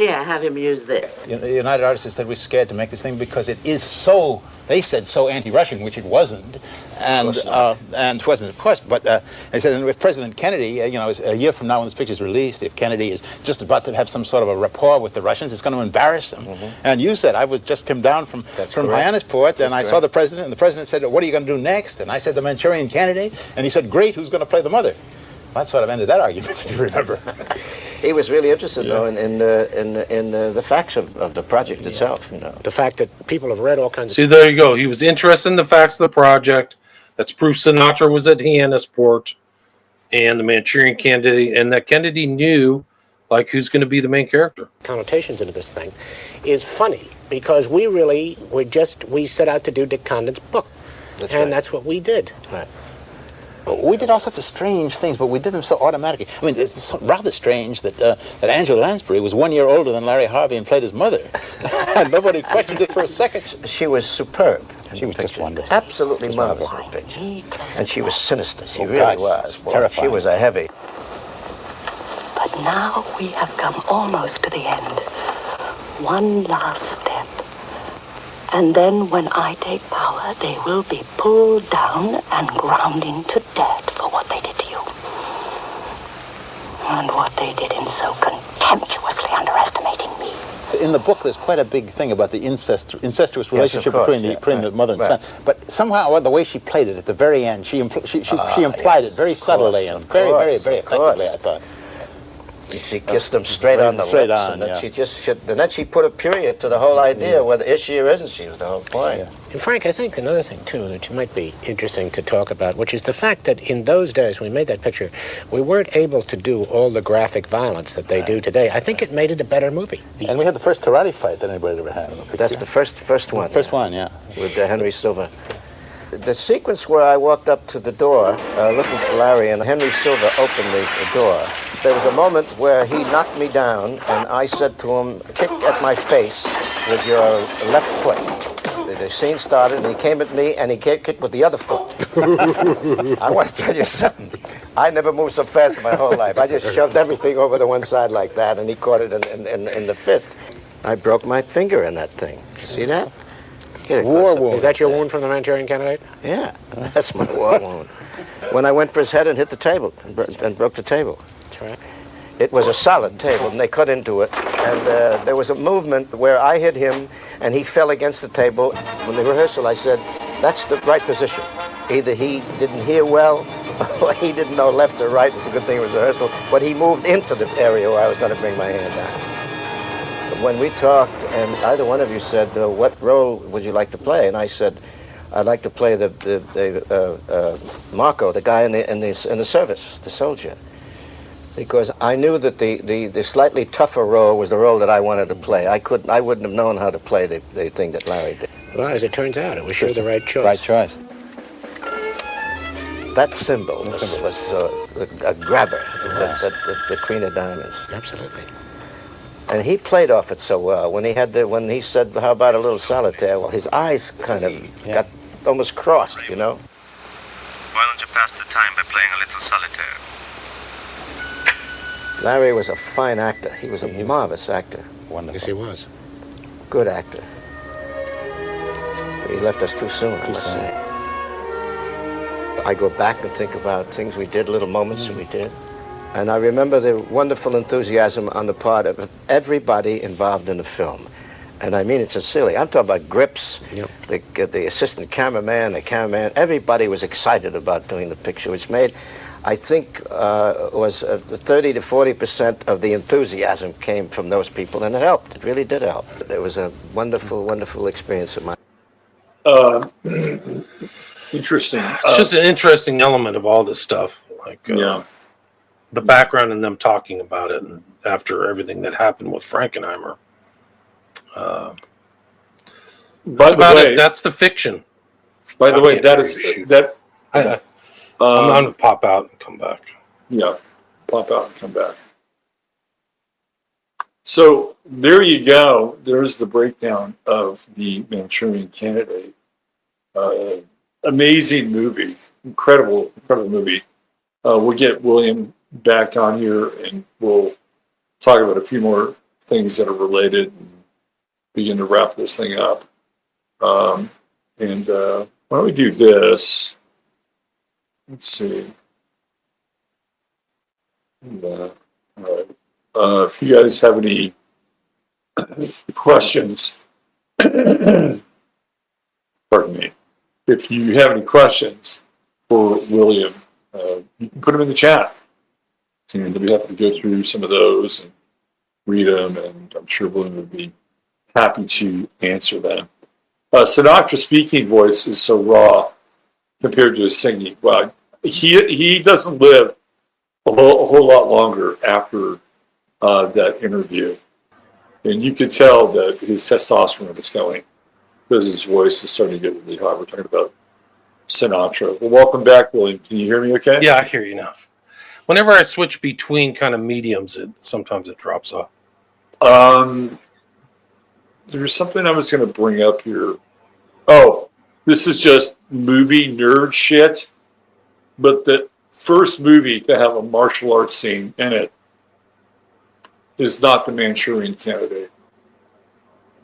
Here, have him use this.
United Artists said we're scared to make this thing because it is so, they said, so anti-Russian, which it wasn't. And it wasn't, of course, but they said, and with President Kennedy, a year from now when this picture is released, if Kennedy is just about to have some sort of a rapport with the Russians, it's going to embarrass them. And you said, I just came down from Hyannisport, and I saw the president, and the president said, what are you going to do next? And I said, the Manchurian Candidate. And he said, great, who's going to play the mother? That sort of ended that argument, if you remember.
He was really interested, though, in the facts of the project itself.
The fact that people have read all kinds of...
See, there you go. He was interested in the facts of the project. That's proof Sinatra was at Hyannisport and the Manchurian Candidate, and that Kennedy knew, like, who's going to be the main character.
Connotations into this thing is funny because we set out to do Dick Condon's book. That's what we did.
Right.
We did all sorts of strange things, but we did them so automatically. I mean, it's rather strange that Angela Lansbury was 1 year older than Larry Harvey and played his mother. And nobody questioned it for a second.
She was superb.
She was just wonderful.
Absolutely marvelous in the picture. And she was sinister. She really
God,
was.
Terrifying.
She was a heavy.
But now we have come almost to the end. One last step. And then when I take power, they will be pulled down and ground into dirt for what they did to you. And what they did in so contemptuously underestimating me.
In the book, there's quite a big thing about the incestuous relationship between the mother and son. But somehow, the way she played it at the very end, she implied it very subtly and very effectively, I thought.
She kissed him straight on the lips, and then she put a period to the whole idea, whether is she or isn't she, was the whole point.
And Frank, I think another thing, too, that might be interesting to talk about, which is the fact that in those days, when we made that picture, we weren't able to do all the graphic violence that they do today. I think it made it a better movie.
And we had the first karate fight that anybody ever had.
That's the first one.
First one, yeah.
With Henry Silva. The sequence where I walked up to the door looking for Larry, and Henry Silva opened the door, there was a moment where he knocked me down, and I said to him, kick at my face with your left foot. The scene started, and he came at me, and he kicked with the other foot. I want to tell you something. I never moved so fast in my whole life. I just shoved everything over to one side like that, and he caught it in the fist. I broke my finger in that thing. You see that?
War wound. Is that your wound from the Manchurian Candidate?
Yeah, that's my war wound. When I went for his head and hit the table, and broke the table.
That's right.
It was a solid table, and they cut into it. And there was a movement where I hit him, and he fell against the table. When the rehearsal, I said, that's the right position. Either he didn't hear well, or he didn't know left or right. It's a good thing it was rehearsal. But he moved into the area where I was going to bring my hand down. When we talked, and either one of you said, what role would you like to play? And I said, I'd like to play the Marco, the guy in the service, the soldier. Because I knew that the slightly tougher role was the role that I wanted to play. I wouldn't have known how to play the thing that Larry did.
Well, as it turns out, it was sure the right choice.
Right choice.
That symbol was a grabber, the Queen of Diamonds.
Absolutely.
And he played off it so well. When he said, how about a little solitaire? Well, his eyes kind of got almost crossed,
Why don't you pass the time by playing a little solitaire?
Larry was a fine actor. He was a marvelous actor.
Wonderful.
Yes, he was.
Good actor. He left us too soon, I must say. I go back and think about things we did, little moments that we did. And I remember the wonderful enthusiasm on the part of everybody involved in the film. And I mean it sincerely. I'm talking about grips, the assistant cameraman, the cameraman. Everybody was excited about doing the picture, which made, I think, was 30 to 40% of the enthusiasm came from those people, and it helped. It really did help. It was a wonderful, wonderful experience of mine.
Interesting.
It's just an interesting element of all this stuff. The background and them talking about it, and after everything that happened with Frankenheimer.
By the way,
that's the fiction.
By the way, that is that.
I'm gonna pop out and come back.
Yeah, pop out and come back. So there you go. There's the breakdown of the Manchurian Candidate. Amazing movie, incredible movie. We'll get William back on here, and we'll talk about a few more things that are related and begin to wrap this thing up. Why don't we do this? Let's see. All right. If you guys have any questions, pardon me. If you have any questions for William, you can put them in the chat. And we'll be happy to go through some of those and read them, and I'm sure William would be happy to answer them. Sinatra's speaking voice is so raw compared to his singing. Well, he doesn't live a whole lot longer after that interview. And you could tell that his testosterone was going because his voice is starting to get really high. We're talking about Sinatra. Well, welcome back, William. Can you hear me okay?
Yeah, I hear you now. Whenever I switch between kind of mediums, sometimes it drops off.
There's something I was going to bring up here. Oh, this is just movie nerd shit. But the first movie to have a martial arts scene in it is not The Manchurian Candidate.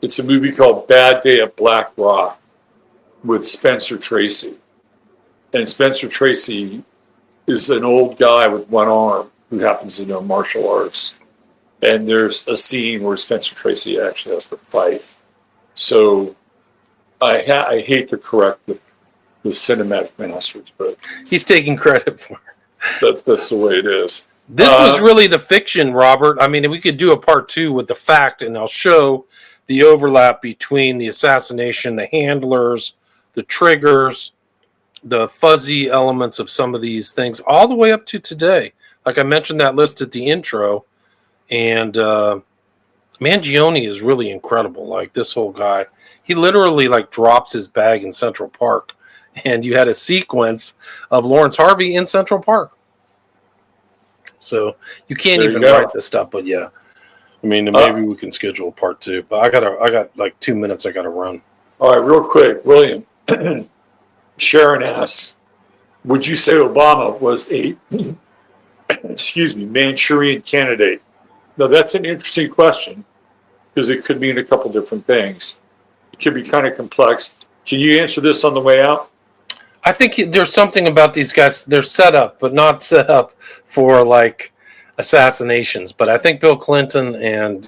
It's a movie called Bad Day at Black Rock with Spencer Tracy. And Spencer Tracy is an old guy with one arm who happens to know martial arts. And there's a scene where Spencer Tracy actually has to fight. So I hate to correct the cinematic masters, but
he's taking credit for it.
That's the way it is.
This was really the fiction, Robert. I mean, we could do a part 2 with the fact, and I'll show the overlap between the assassination, the handlers, the triggers, the fuzzy elements of some of these things, all the way up to today. Like I mentioned that list at the intro, and Mangione is really incredible. Like this whole guy, he literally like drops his bag in Central Park, and you had a sequence of Lawrence Harvey in Central Park. So you can't even write this stuff, but yeah. I mean, maybe we can schedule a part 2, but I got like 2 minutes I got to run.
All right, real quick, William. Sharon asks, would you say Obama was a, Manchurian candidate? Now, that's an interesting question because it could mean a couple different things. It could be kind of complex. Can you answer this on the way out?
I think there's something about these guys. They're set up, but not set up for like assassinations. But I think Bill Clinton and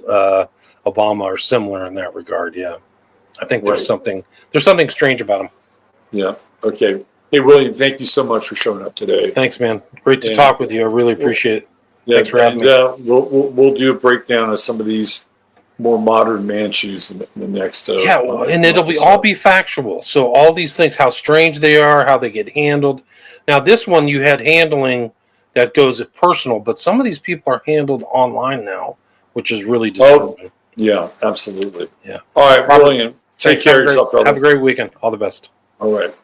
Obama are similar in that regard. Yeah, I think there's something strange about them.
Yeah. Okay. Hey, William, thank you so much for showing up today.
Thanks, man. Great to talk with you. I really appreciate it.
Yeah,
thanks for having me.
We'll do a breakdown of some of these more modern Manchus in the next.
And it'll all be factual. So all these things, how strange they are, how they get handled. Now, this one you had handling that goes at personal, but some of these people are handled online now, which is really disturbing.
Oh, yeah, absolutely.
Yeah.
All right, William, take care of yourself, brother.
Have a great weekend. All the best.
All right.